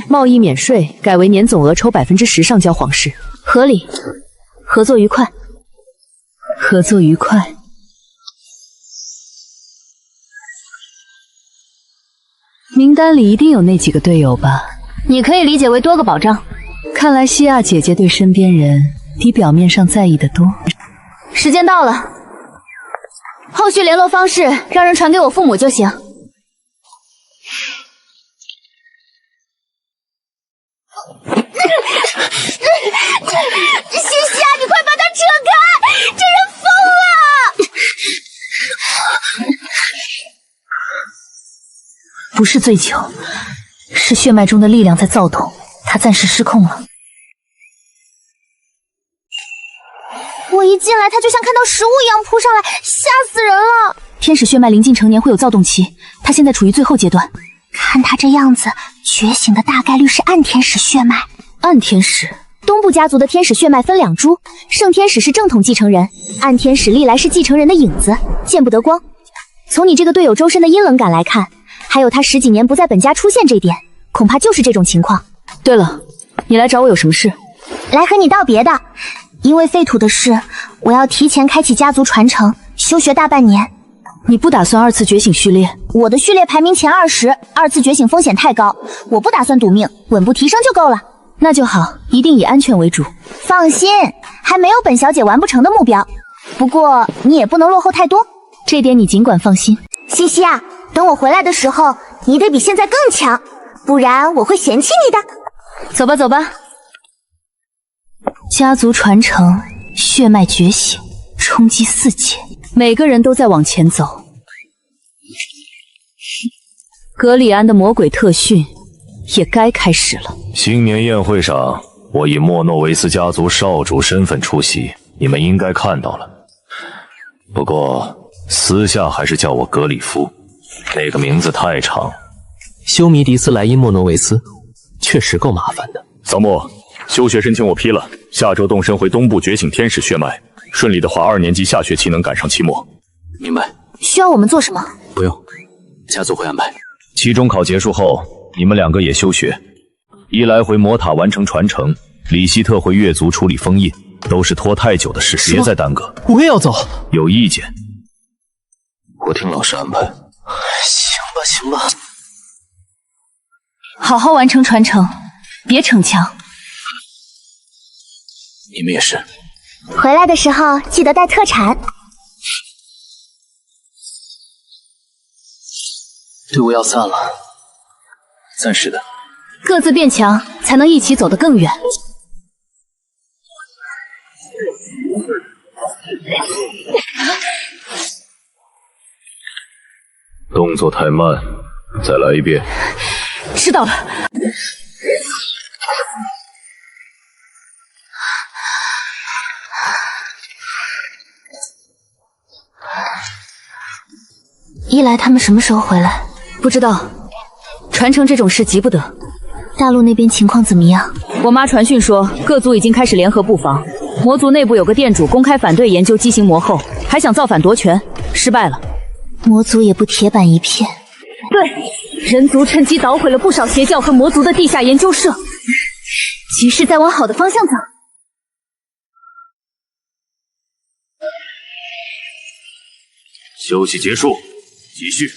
贸易免税改为年总额抽10%上交皇室，合理。合作愉快。合作愉快。名单里一定有那几个队友吧？你可以理解为多个保障。看来西亚姐姐对身边人比表面上在意的多。时间到了。后续联络方式让人传给我父母就行。西西啊，你快把他扯开！这人疯了！不是醉酒，是血脉中的力量在躁动，他暂时失控了。我一进来，他就像看到食物一样扑上来，吓死人了！天使血脉临近成年会有躁动期，他现在处于最后阶段。看他这样子，觉醒的大概率是暗天使血脉。暗天使，东部家族的天使血脉分2株，圣天使是正统继承人，暗天使历来是继承人的影子，见不得光。从你这个队友周身的阴冷感来看，还有他10几年不在本家出现这点，恐怕就是这种情况。对了，你来找我有什么事？来和你道别的。因为废土的事，我要提前开启家族传承，休学大半年。你不打算2次觉醒序列？我的序列排名前20，2次觉醒风险太高，我不打算赌命，稳步提升就够了。那就好，一定以安全为主。放心，还没有本小姐完不成的目标。不过你也不能落后太多，这点你尽管放心。西西啊，等我回来的时候，你得比现在更强，不然我会嫌弃你的。走吧，走吧。家族传承，血脉觉醒，冲击4阶，每个人都在往前走。格里安的魔鬼特训也该开始了。新年宴会上，我以莫诺维斯家族少主身份出席，你们应该看到了。不过私下还是叫我格里夫，那个名字太长。休弥迪斯莱因莫诺维斯，确实够麻烦的。扫漠，休学申请我批了，下周动身回东部觉醒天使血脉，顺利的话2年级下学期能赶上期末。明白。需要我们做什么？不用，家族会安排。期中考结束后，你们2个也休学，一来回魔塔完成传承，李希特回月族处理封印，都是拖太久的事，别再耽搁。我也要走。有意见？我听老师安排。行吧。好好完成传承，别逞强。你们也是。回来的时候记得带特产。队伍要散了，暂时的。各自变强，才能一起走得更远。动作太慢，再来一遍。知道了。一来他们什么时候回来？不知道，传承这种事急不得。大陆那边情况怎么样？我妈传讯说，各族已经开始联合布防。魔族内部有个店主公开反对研究畸形魔后，还想造反夺权，失败了。魔族也不铁板一片。对，人族趁机捣毁了不少邪教和魔族的地下研究社，局势在往好的方向走。休息结束，继续。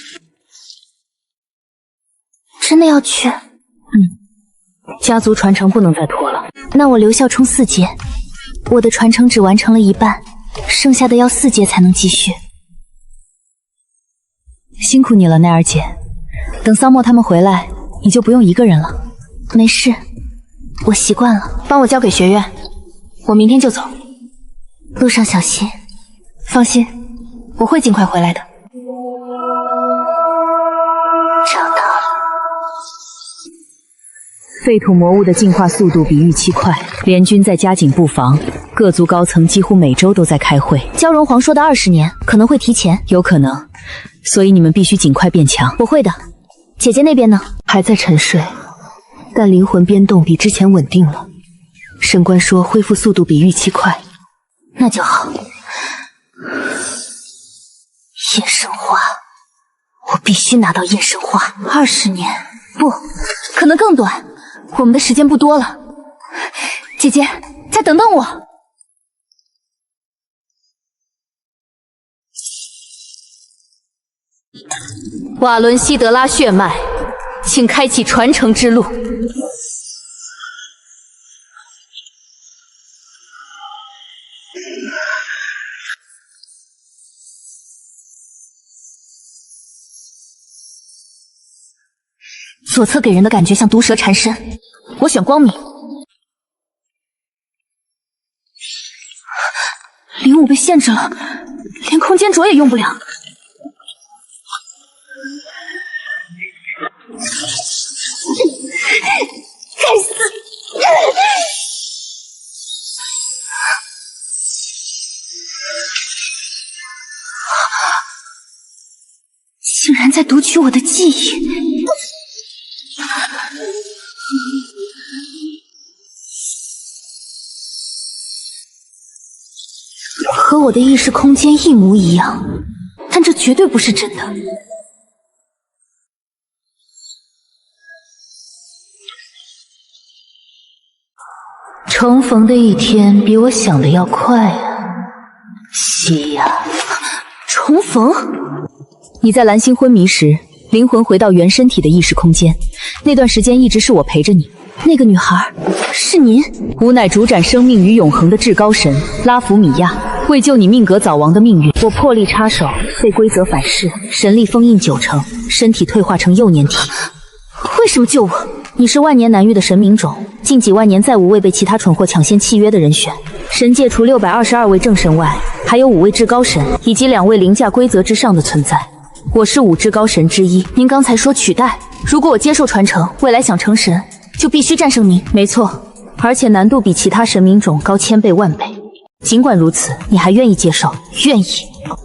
真的要去？家族传承不能再拖了。那我留校冲4阶，我的传承只完成了一半，剩下的要4阶才能继续。辛苦你了，奈儿姐。等桑墨他们回来，你就不用一个人了。没事，我习惯了。帮我交给学院，我明天就走。路上小心。放心，我会尽快回来的。找到了。废土魔物的进化速度比预期快，联军在加紧布防，各族高层几乎每周都在开会。焦荣皇说的20年可能会提前，有可能，所以你们必须尽快变强。我会的。姐姐那边呢？还在沉睡，但灵魂变动比之前稳定了。神官说恢复速度比预期快，那就好。夜神花，我必须拿到夜神花。20年，不，可能更短。我们的时间不多了。姐姐，再等等我。瓦伦西德拉血脉，请开启传承之路。左侧给人的感觉像毒蛇缠身，我选光明。灵武被限制了，连空间镯也用不了。该死！竟然在读取我的记忆！和我的意识空间一模一样，但这绝对不是真的。重逢的一天比我想的要快啊，西亚。重逢？你在蓝星昏迷时，灵魂回到原身体的意识空间，那段时间一直是我陪着你。那个女孩是您？吾乃主斩生命与永恒的至高神拉弗米亚，为救你命格早亡的命运，我破例插手，被规则反噬，神力封印9成，身体退化成幼年体。为什么救我？你是万年难遇的神明种，近几万年再无未被其他蠢货抢先契约的人选。神界除622位正神外，还有5位至高神，以及2位凌驾规则之上的存在。我是5至高神之一。您刚才说取代，如果我接受传承，未来想成神，就必须战胜您。没错，而且难度比其他神明种高1000倍万倍。尽管如此，你还愿意接受？愿意。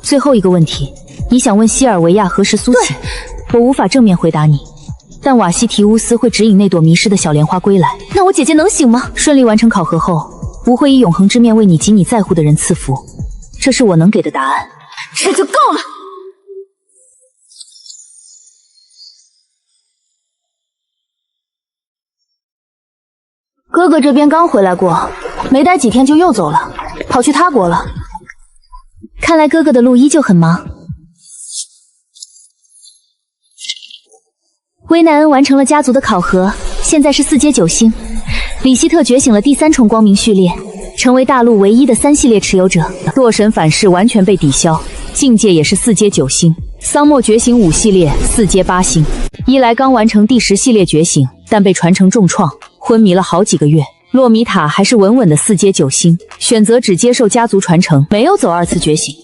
最后一个问题，你想问西尔维亚何时苏醒？我无法正面回答你，但瓦西提乌斯会指引那朵迷失的小莲花归来。那我姐姐能醒吗？顺利完成考核后，吾会以永恒之面为你及你在乎的人赐福，这是我能给的答案。这就够了。哥哥这边刚回来过，没待几天就又走了，跑去他国了。看来哥哥的路依旧很忙。威奈恩完成了家族的考核，现在是4阶9星。李希特觉醒了第3重光明序列，成为大陆唯一的3系列持有者。洛神反噬完全被抵消，境界也是4阶9星。桑莫觉醒5系列4阶8星。伊莱刚完成第10系列觉醒，但被传承重创，昏迷了好几个月。洛米塔还是稳稳的4阶9星，选择只接受家族传承，没有走2次觉醒。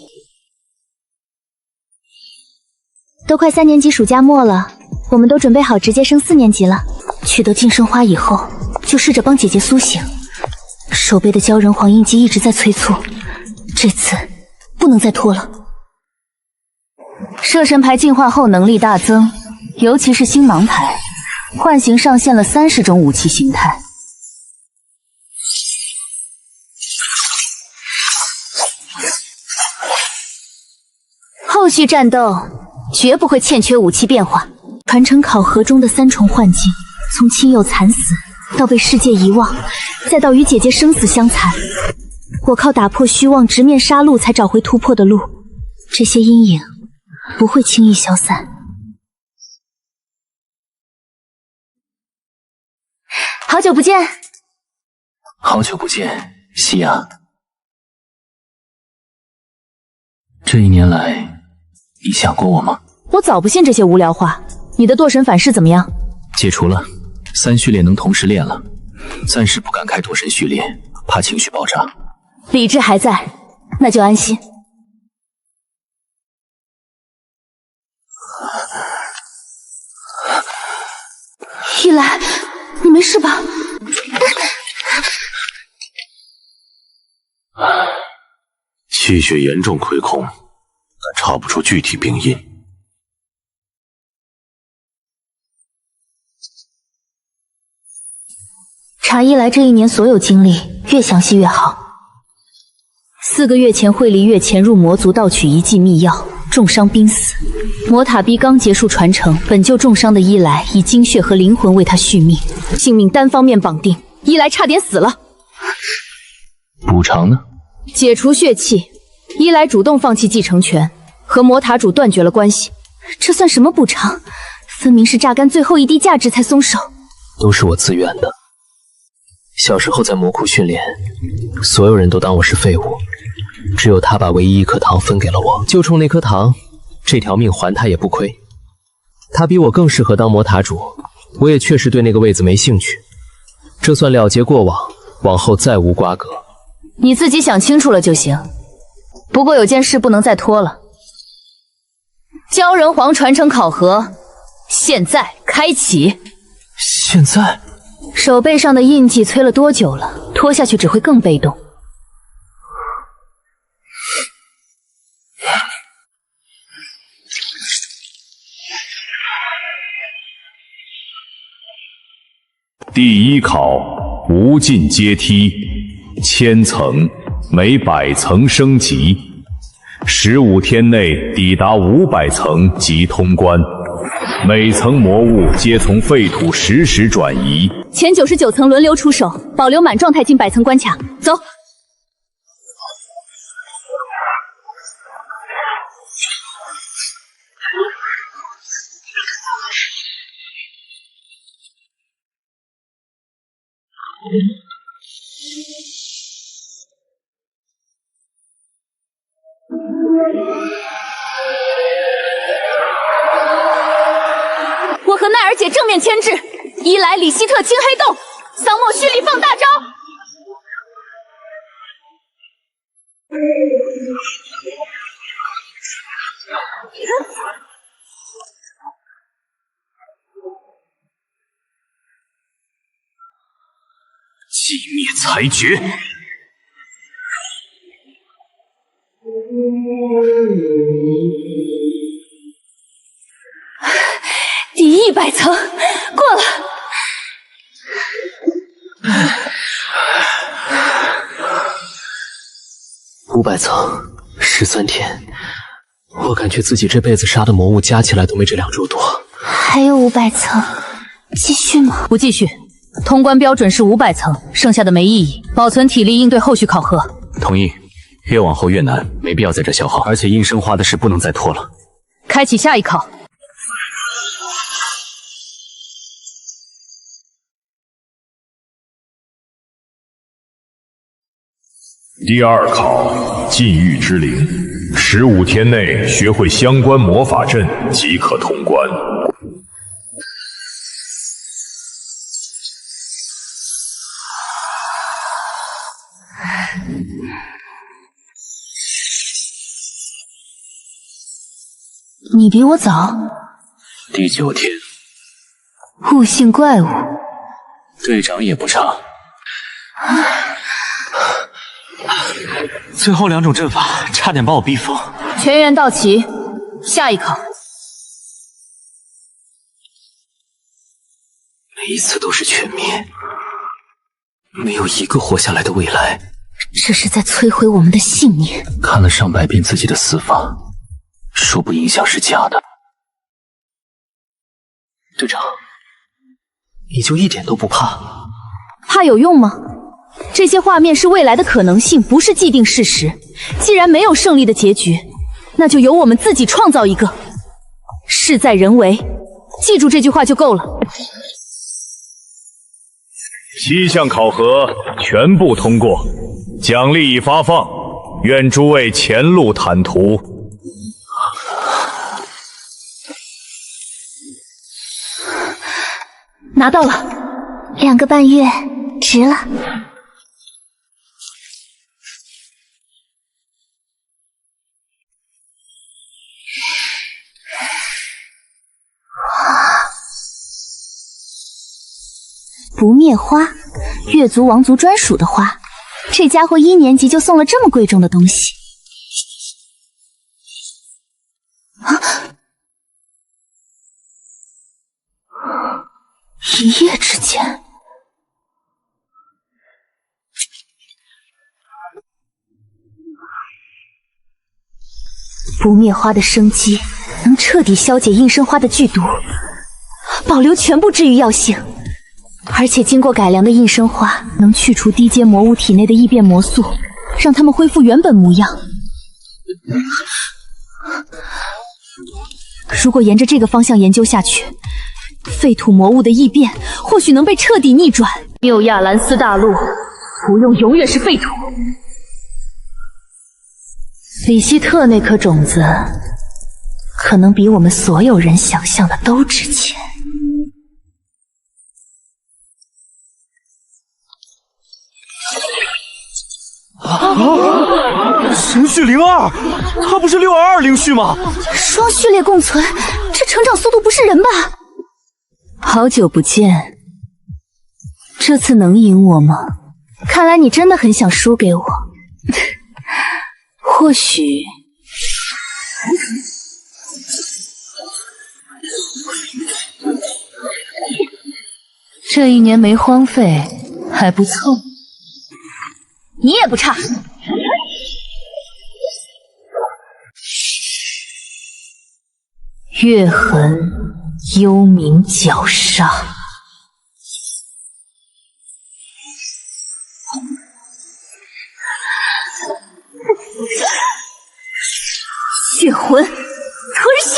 都快3年级暑假末了，我们都准备好直接升4年级了。取得净生花以后，就试着帮姐姐苏醒。手背的鲛人皇印记一直在催促，这次不能再拖了。摄神牌进化后能力大增，尤其是星芒牌，唤醒上线了30种武器形态。后续战斗绝不会欠缺武器变化。传承考核中的3重幻境，从亲友惨死到被世界遗忘，再到与姐姐生死相残，我靠打破虚妄，直面杀戮才找回突破的路。这些阴影不会轻易消散。好久不见。好久不见，西亚。这一年来，你想过我吗？我早不信这些无聊话。你的堕神反噬怎么样？解除了，3序列能同时练了，暂时不敢开堕神序列，怕情绪爆炸。理智还在，那就安心。一来，你没事吧？气血严重亏空，但查不出具体病因。查一来这一年所有经历，越详细越好。4个月前，惠离月潜入魔族盗取一剂秘药，重伤濒死。魔塔逼刚结束传承，本就重伤的伊莱以精血和灵魂为他续命，性命单方面绑定，伊莱差点死了。补偿呢？解除血气，伊莱主动放弃继承权，和魔塔主断绝了关系。这算什么补偿？分明是榨干最后一滴价值才松手。都是我自愿的。小时候在魔窟训练，所有人都当我是废物，只有他把唯一一颗糖分给了我，就冲那颗糖，这条命还他也不亏。他比我更适合当魔塔主，我也确实对那个位子没兴趣。这算了结过往，往后再无瓜葛。你自己想清楚了就行。不过有件事不能再拖了，鲛人皇传承考核现在开启。现在？手背上的印记催了多久了？拖下去只会更被动。第1考无尽阶梯，1000层，每100层升级，15天内抵达500层即通关。每层魔物皆从废土实时转移，前99层轮流出手，保留满状态进100层关卡。走。我和奈尔姐正面牵制，伊莱里希特清黑洞，桑莫蓄力放大招。寂灭裁决。第100层过了。500层，13天，我感觉自己这辈子杀的魔物加起来都没这2周多。还有500层，继续吗？不继续，通关标准是500层，剩下的没意义，保存体力应对后续考核。同意，越往后越难，没必要在这消耗，而且阴生花的事不能再拖了。开启下一考。第2考禁欲之灵，15天内学会相关魔法阵即可通关。你比我早。第9天，悟性怪物，队长也不差。最后2种阵法差点把我逼疯。全员到齐，下一考。每一次都是全灭，没有一个活下来的未来。这是在摧毁我们的信念。看了上百遍自己的死法，说不影响是假的。队长，你就一点都不怕？怕有用吗？这些画面是未来的可能性，不是既定事实。既然没有胜利的结局，那就由我们自己创造一个。事在人为，记住这句话就够了。7项考核全部通过，奖励已发放，愿诸位前路坦途。拿到了，2个半月，值了。不灭花，月族王族专属的花。这家伙1年级就送了这么贵重的东西。一夜之间，不灭花的生机能彻底消解应生花的剧毒，保留全部治愈药性。而且经过改良的应生花能去除低阶魔物体内的异变魔素，让他们恢复原本模样。如果沿着这个方向研究下去，废土魔物的异变或许能被彻底逆转。缪亚兰斯大陆不用永远是废土。里希特那颗种子，可能比我们所有人想象的都值钱。神序02，他不是622灵序吗？双序列共存，这成长速度不是人吧？好久不见，这次能赢我吗？看来你真的很想输给我。或许这1年没荒废，还不错。你也不差。月痕幽冥绞杀，血魂吞噬。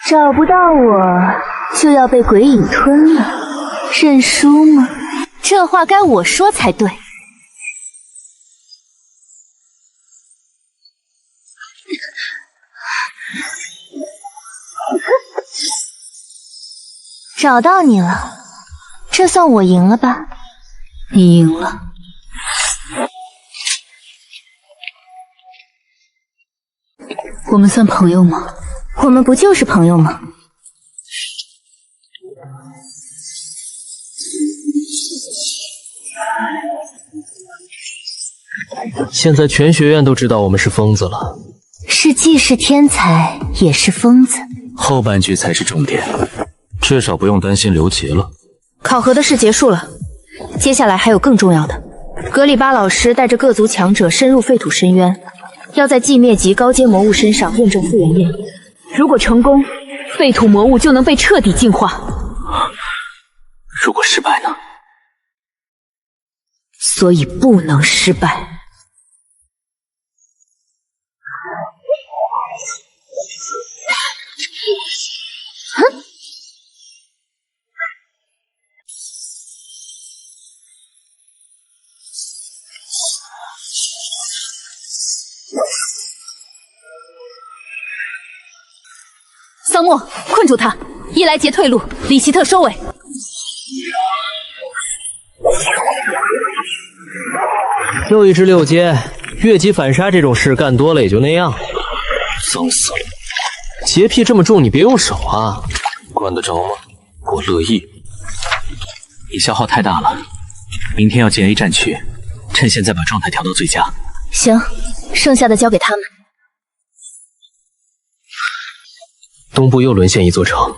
找不到我就要被鬼影吞了，认输吗？这话该我说才对。找到你了，这算我赢了吧？你赢了。我们算朋友吗？我们不就是朋友吗？现在全学院都知道我们是疯子了。是既是天才，也是疯子。后半句才是重点，至少不用担心刘杰了。考核的事结束了，接下来还有更重要的。格里巴老师带着各族强者深入废土深渊，要在寂灭级高阶魔物身上验证复原验。如果成功，废土魔物就能被彻底净化。如果失败呢？所以不能失败。桑莫，困住他！伊莱杰退路，里希特收尾。又一只6阶，越级反杀这种事干多了也就那样。脏死了！洁癖这么重，你别用手啊。管得着吗？我乐意。你消耗太大了，明天要进 A 战区，趁现在把状态调到最佳。行，剩下的交给他们。东部又沦陷一座城，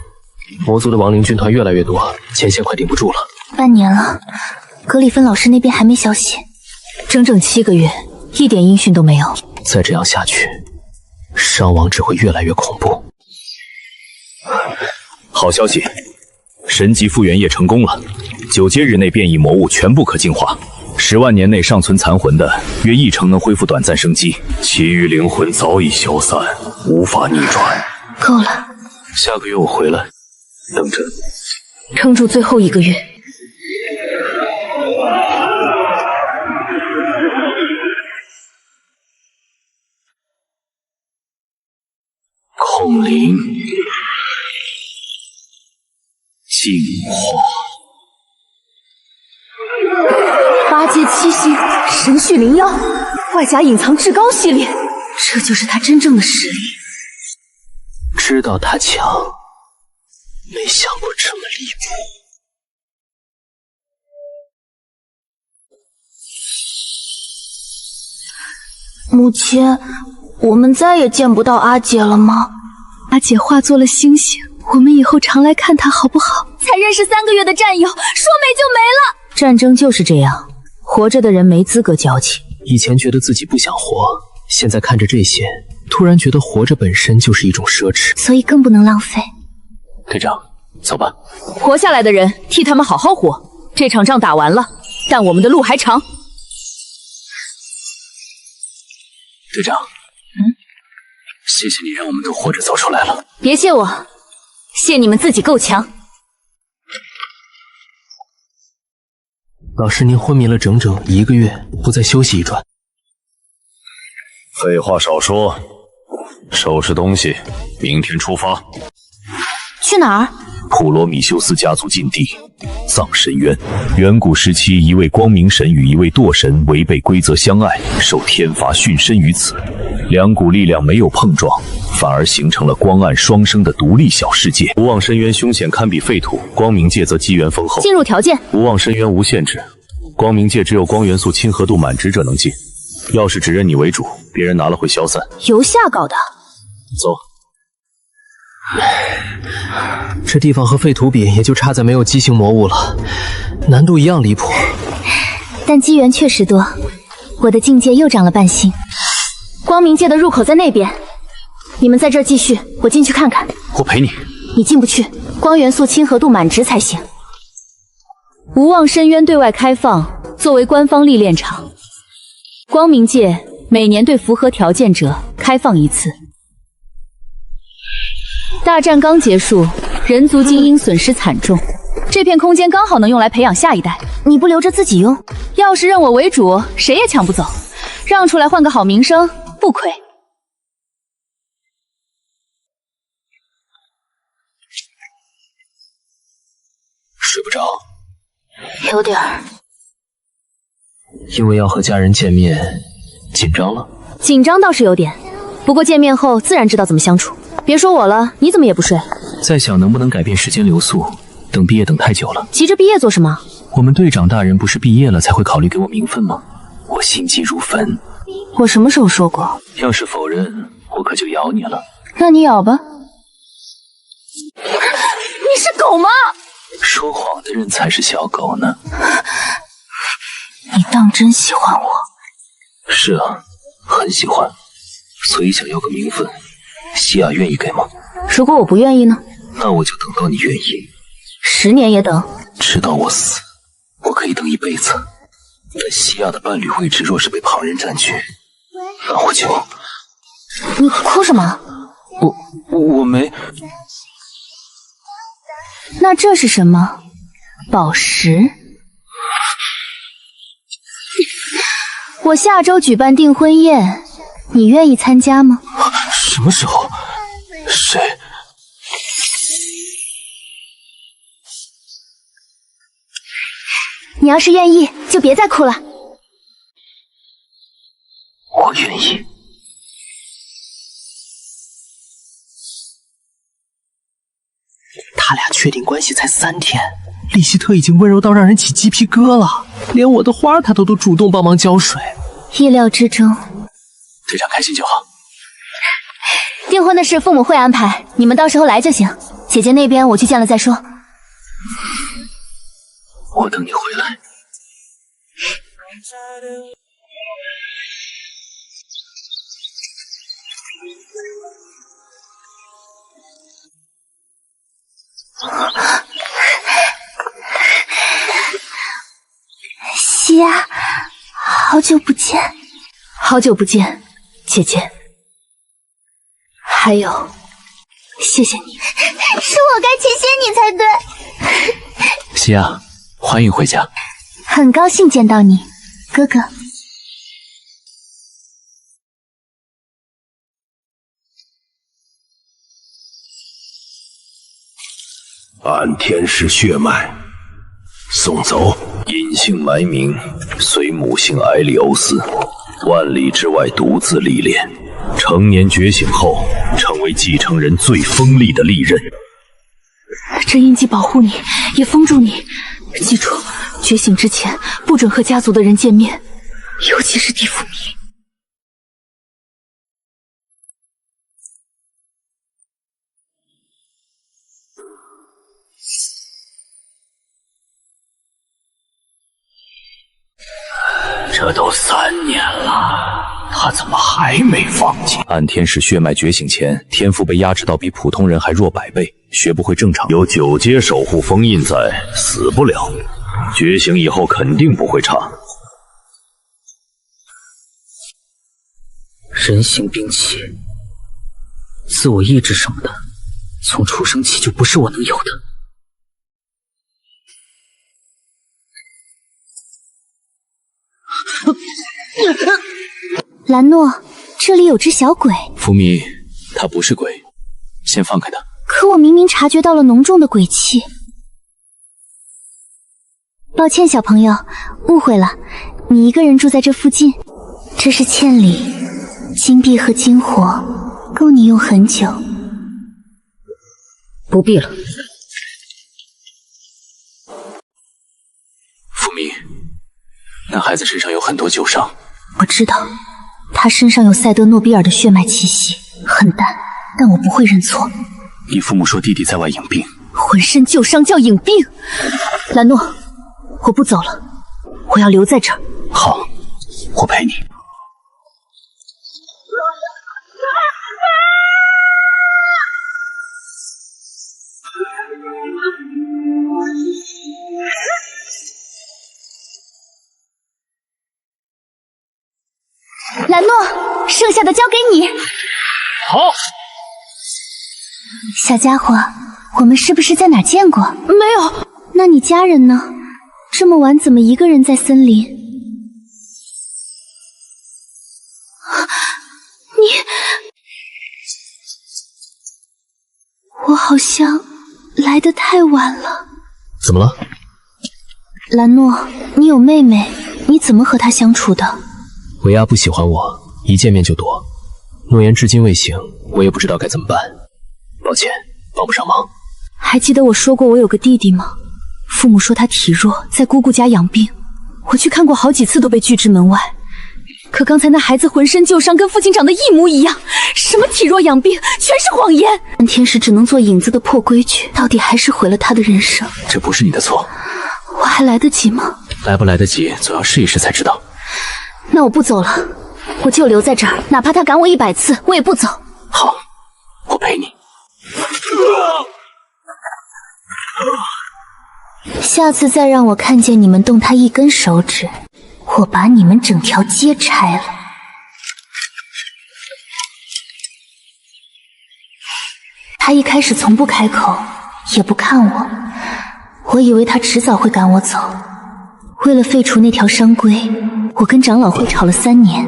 魔族的亡灵军团越来越多，前线快顶不住了。半年了，格里芬老师那边还没消息，整整7个月，一点音讯都没有。再这样下去，伤亡只会越来越恐怖。好消息，神级复原液成功了，9阶日内变异魔物全部可净化，10万年内尚存残魂的，约1成能恢复短暂生机，其余灵魂早已消散，无法逆转。够了，下个月我回来，等着。撑住最后1个月。孔灵净化。8阶7星神续灵妖，外加隐藏至高系列，这就是他真正的实力。知道他强，没想过这么离谱。母亲，我们再也见不到阿姐了吗？阿姐化作了星星，我们以后常来看她好不好？才认识3个月的战友，说没就没了。战争就是这样，活着的人没资格矫情。以前觉得自己不想活，现在看着这些，突然觉得活着本身就是一种奢侈，所以更不能浪费。队长，走吧。活下来的人替他们好好活。这场仗打完了，但我们的路还长。队长，谢谢你让我们都活着走出来了。别谢我，谢你们自己够强。老师，您昏迷了整整1个月，不再休息一转？废话少说，收拾东西，明天出发。去哪儿？普罗米修斯家族禁地葬深渊。远古时期，一位光明神与一位堕神违背规则相爱，受天罚殉身于此。两股力量没有碰撞，反而形成了光暗双生的独立小世界。无望深渊凶险堪比废土，光明界则机缘丰厚。进入条件：无望深渊无限制，光明界只有光元素亲和度满值者能进。要是只认你为主，别人拿了会消散。由下搞的。走。这地方和废土比，也就差在没有畸形魔物了，难度一样离谱。但机缘确实多，我的境界又长了半星。光明界的入口在那边，你们在这儿继续，我进去看看。我陪你。你进不去，光元素亲和度满值才行。无望深渊对外开放，作为官方历练场。光明界每年对符合条件者开放1次。大战刚结束，人族精英损失惨重，这片空间刚好能用来培养下一代。你不留着自己用？要是认我为主，谁也抢不走。让出来换个好名声，不亏。睡不着？有点儿。因为要和家人见面，紧张了？紧张倒是有点，不过见面后自然知道怎么相处。别说我了，你怎么也不睡？在想能不能改变时间流速，等毕业等太久了。急着毕业做什么？我们队长大人不是毕业了才会考虑给我名分吗？我心急如焚。我什么时候说过？要是否认，我可就咬你了。那你咬吧。你是狗吗？说谎的人才是小狗呢。你当真喜欢我？是啊，很喜欢，所以想要个名分。西亚愿意给吗？如果我不愿意呢？那我就等到你愿意。10年也等。直到我死，我可以等一辈子。但西亚的伴侣位置若是被旁人占据，那我就……你哭什么？我没……那这是什么？宝石？我下周举办订婚宴，你愿意参加吗？什么时候？谁？你要是愿意，就别再哭了。我愿意。他俩确定关系才3天，利希特已经温柔到让人起鸡皮疙了，连我的花他都主动帮忙浇水。意料之中。队长开心就好。订婚的事父母会安排，你们到时候来就行。姐姐那边我去见了再说。我等你回来。雅，好久不见。好久不见，姐姐。还有，谢谢你。是我该谢谢你才对。西亚，欢迎回家。很高兴见到你，哥哥。按天使血脉送走，隐姓埋名，随母姓埃里欧斯万里之外独自历练，成年觉醒后成为继承人最锋利的利刃。这印记保护你，也封住你。记住，觉醒之前不准和家族的人见面，尤其是地府迷。这都3年了，他怎么还没放弃？按天使血脉觉醒前，天赋被压制到比普通人还弱100倍，学不会正常。有9阶守护封印在，死不了。觉醒以后肯定不会差。人形兵器，自我意志什么的，从出生起就不是我能有的。兰诺，这里有只小鬼。福米，他不是鬼，先放开他。可我明明察觉到了浓重的鬼气。抱歉，小朋友，误会了，你一个人住在这附近。这是欠礼，金币和金火够你用很久。不必了。福米，那孩子身上有很多旧伤。我知道，他身上有塞德诺比尔的血脉气息，很淡，但我不会认错。你父母说弟弟在外养病，浑身旧伤叫隐病。兰诺，我不走了，我要留在这儿。好，我陪你。兰诺，剩下的交给你。好。小家伙，我们是不是在哪见过？没有。那你家人呢？这么晚怎么一个人在森林？我好像来得太晚了。怎么了？兰诺，你有妹妹，你怎么和她相处的？维亚不喜欢我，一见面就躲，诺言至今未醒，我也不知道该怎么办。抱歉，帮不上忙。还记得我说过我有个弟弟吗？父母说他体弱，在姑姑家养病，我去看过好几次都被拒之门外。可刚才那孩子浑身旧伤，跟父亲长得一模一样，什么体弱养病，全是谎言。但天使只能做影子的破规矩，到底还是毁了他的人生。这不是你的错。我还来得及吗？来不来得及，总要试一试才知道。那我不走了，我就留在这儿，哪怕他赶我100次，我也不走。好，我陪你。下次再让我看见你们动他一根手指，我把你们整条街拆了。他一开始从不开口，也不看我，我以为他迟早会赶我走。为了废除那条商规，我跟长老会吵了3年，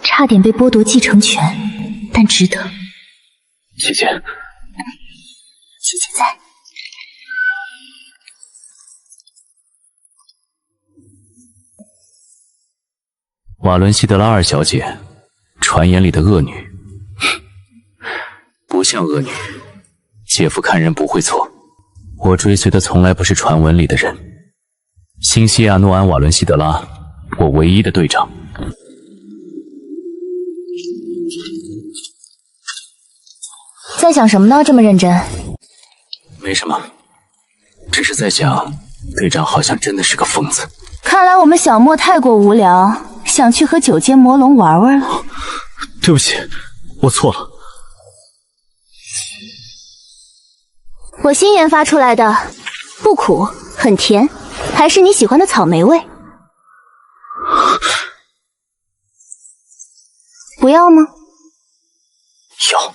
差点被剥夺继承权，但值得。姐姐，姐姐在。瓦伦西德拉2小姐，传言里的恶女，不像恶女。姐夫看人不会错，我追随的从来不是传闻里的人。新西亚诺安·瓦伦西德拉，我唯一的队长。在想什么呢？这么认真？没什么，只是在想，队长好像真的是个疯子。看来我们小莫太过无聊，想去和9阶魔龙玩玩了。对不起，我错了。我新研发出来的，不苦，很甜，还是你喜欢的草莓味。不要吗？要。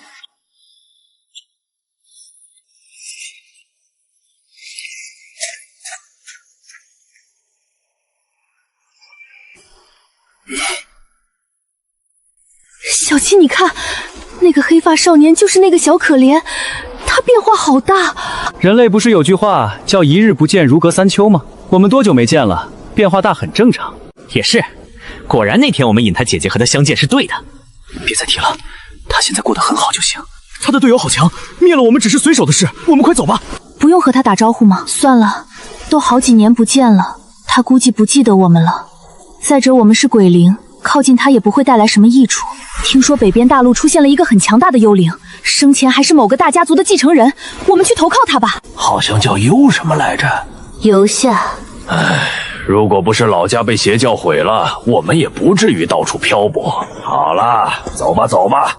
小七，你看，那个黑发少年就是那个小可怜，他变化好大。人类不是有句话叫一日不见如隔三秋吗？我们多久没见了，变化大很正常。也是，果然那天我们引他姐姐和他相见是对的。别再提了，他现在过得很好就行。他的队友好强，灭了我们只是随手的事，我们快走吧。不用和他打招呼吗？算了，都好几年不见了，他估计不记得我们了。再者，我们是鬼灵，靠近他也不会带来什么益处。听说北边大陆出现了一个很强大的幽灵，生前还是某个大家族的继承人，我们去投靠他吧。好像叫幽什么来着？游夏。唉，如果不是老家被邪教毁了，我们也不至于到处漂泊。好了，走吧走吧。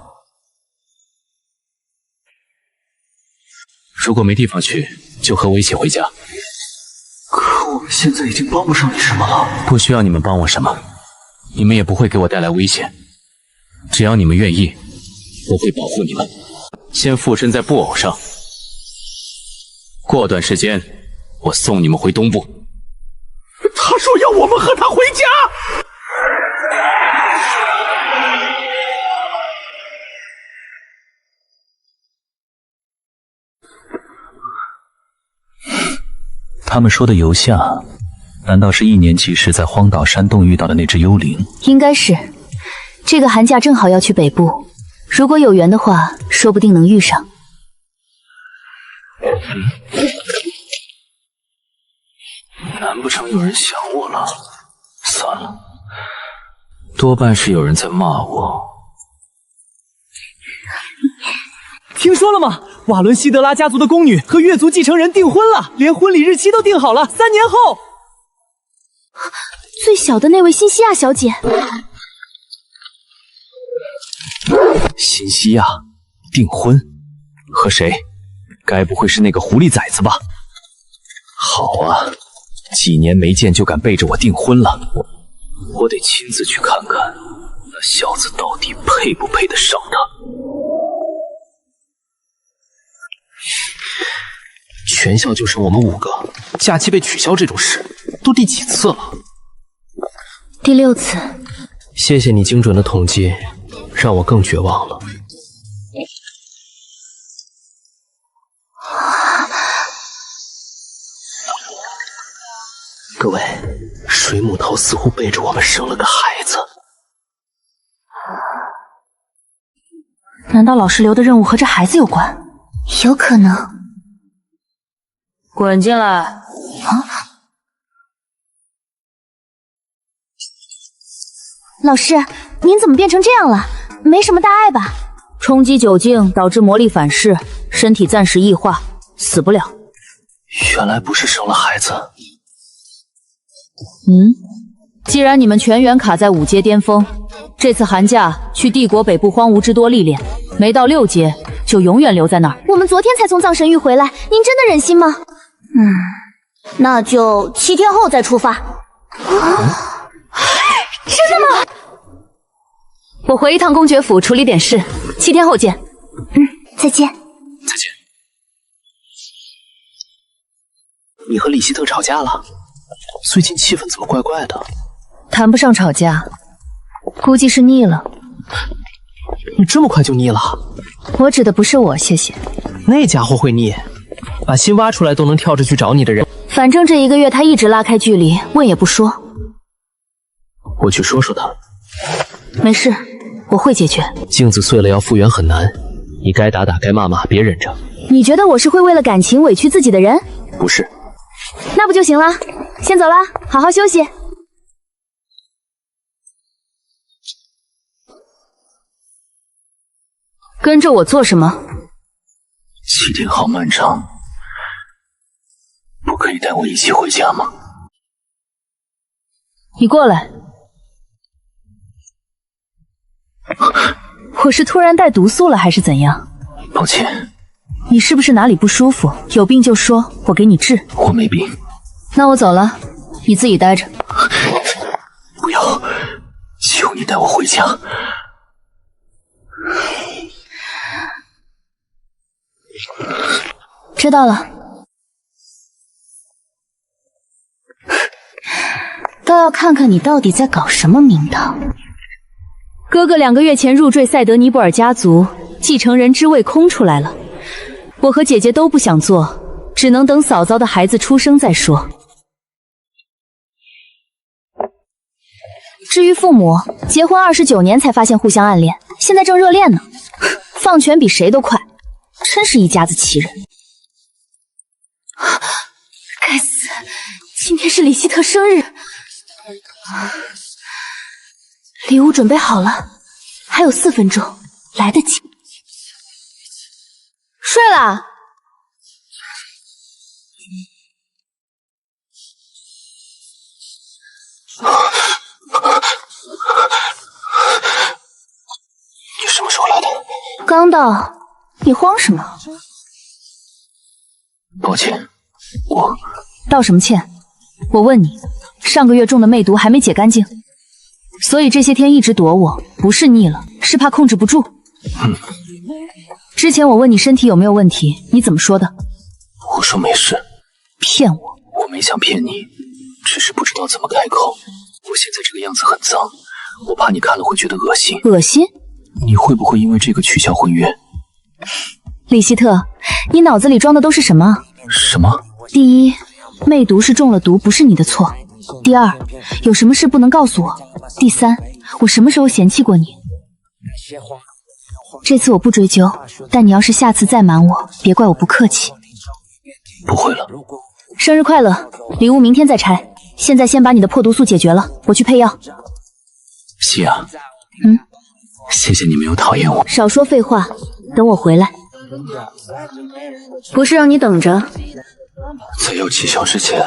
如果没地方去，就和我一起回家。可我们现在已经帮不上你什么了。不需要你们帮我什么，你们也不会给我带来危险。只要你们愿意，我会保护你们。先附身在布偶上，过段时间我送你们回东部。他说要我们和他回家。他们说的游夏，难道是1年级时在荒岛山洞遇到的那只幽灵？应该是。这个寒假正好要去北部，如果有缘的话，说不定能遇上。难不成有人想我了？算了，多半是有人在骂我。听说了吗？瓦伦西德拉家族的宫女和月族继承人订婚了，连婚礼日期都定好了，3年后。最小的那位辛西亚小姐。辛西亚订婚？和谁？该不会是那个狐狸崽子吧？好啊，几年没见就敢背着我订婚了，我得亲自去看看那小子到底配不配得上他。全校就剩我们5个，假期被取消这种事都第几次了？第6次。谢谢你精准的统计，让我更绝望了。各位，水母头似乎背着我们生了个孩子。难道老师留的任务和这孩子有关？有可能。滚进来！啊！老师，您怎么变成这样了？没什么大碍吧？冲击酒精导致魔力反噬，身体暂时异化，死不了。原来不是生了孩子。既然你们全员卡在5阶巅峰，这次寒假去帝国北部荒芜之多历练，没到6阶就永远留在那儿。我们昨天才从葬神域回来，您真的忍心吗？那就7天后再出发。真的吗？我回一趟公爵府处理点事，7天后见。再见。再见。你和李希特吵架了？最近气氛怎么怪怪的？谈不上吵架，估计是腻了。你这么快就腻了？我指的不是我，谢谢。那家伙会腻，把心挖出来都能跳着去找你的人。反正这1个月他一直拉开距离，问也不说。我去说说他。没事，我会解决。镜子碎了要复原很难，你该打打该骂骂，别忍着。你觉得我是会为了感情委屈自己的人？不是。那不就行了？先走了，好好休息。跟着我做什么？7天好漫长，不可以带我一起回家吗？你过来。我是突然带毒素了还是怎样？抱歉。你是不是哪里不舒服？有病就说，我给你治。我没病。那我走了，你自己待着。不要，求你带我回家。知道了。倒要看看你到底在搞什么名堂。哥哥2个月前入赘塞德尼布尔家族，继承人之位空出来了。我和姐姐都不想做，只能等嫂嫂的孩子出生再说。至于父母，结婚29年才发现互相暗恋，现在正热恋呢，放权比谁都快，真是一家子奇人。该死，今天是李希特生日，礼物准备好了，还有4分钟，来得及。睡了。你什么时候来的？刚到，你慌什么？抱歉，我道什么歉？我问你，上个月中的魅毒还没解干净，所以这些天一直躲我，不是腻了，是怕控制不住。之前我问你身体有没有问题，你怎么说的？我说没事。骗我？我没想骗你，只是不知道怎么开口。我现在这个样子很脏，我怕你看了会觉得恶心。恶心？你会不会因为这个取消婚约？李希特，你脑子里装的都是什么？什么？第一，魅毒是中了毒，不是你的错。第二，有什么事不能告诉我。第三，我什么时候嫌弃过你？这次我不追究，但你要是下次再瞒我，别怪我不客气。不会了。生日快乐，礼物明天再拆。现在先把你的破毒素解决了，我去配药。希雅，嗯，谢谢你没有讨厌我。少说废话，等我回来。不是让你等着。在药起效之前，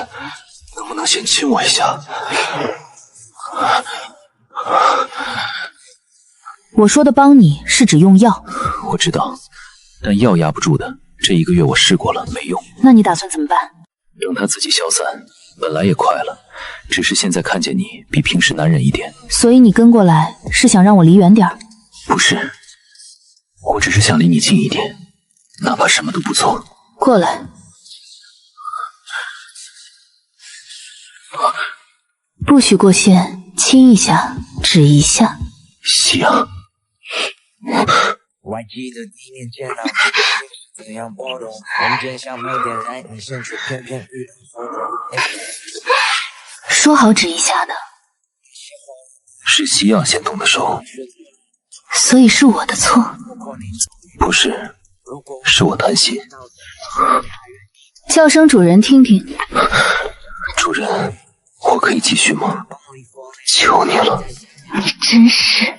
能不能先亲我一下？我说的帮你是指用药。我知道，但药压不住的。这1个月我试过了，没用。那你打算怎么办？等它自己消散。本来也快了，只是现在看见你比平时难忍一点。所以你跟过来是想让我离远点？不是，我只是想离你近一点，哪怕什么都不做。过来。不许过线，亲一下，指一下。希雅。我还记得第一年见到你怎样波动，我们真像没点来你甚至偏偏遇到活动。说好指一下的，是希雅先动的手，所以是我的错。不是，是我贪心。叫声主人听听。主人，我可以继续吗？求你了。你真是。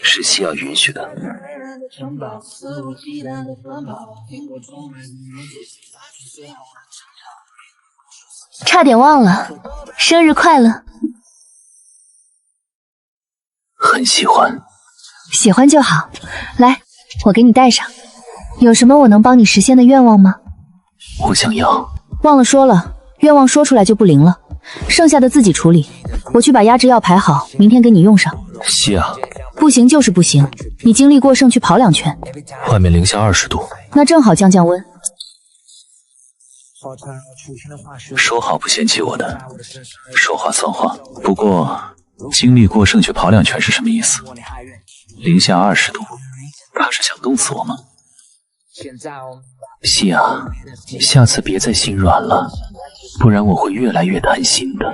是希雅允许的。差点忘了，生日快乐！很喜欢，喜欢就好。来，我给你戴上。有什么我能帮你实现的愿望吗？我想要。忘了说了，愿望说出来就不灵了，剩下的自己处理。我去把压制药排好，明天给你用上。希雅，不行就是不行，你精力过剩去跑2圈。外面零下20度，那正好降降温。说好不嫌弃我的，说话算话。不过精力过剩去跑2圈是什么意思？零下20度，他是想冻死我吗？希雅，下次别再心软了，不然我会越来越贪心的。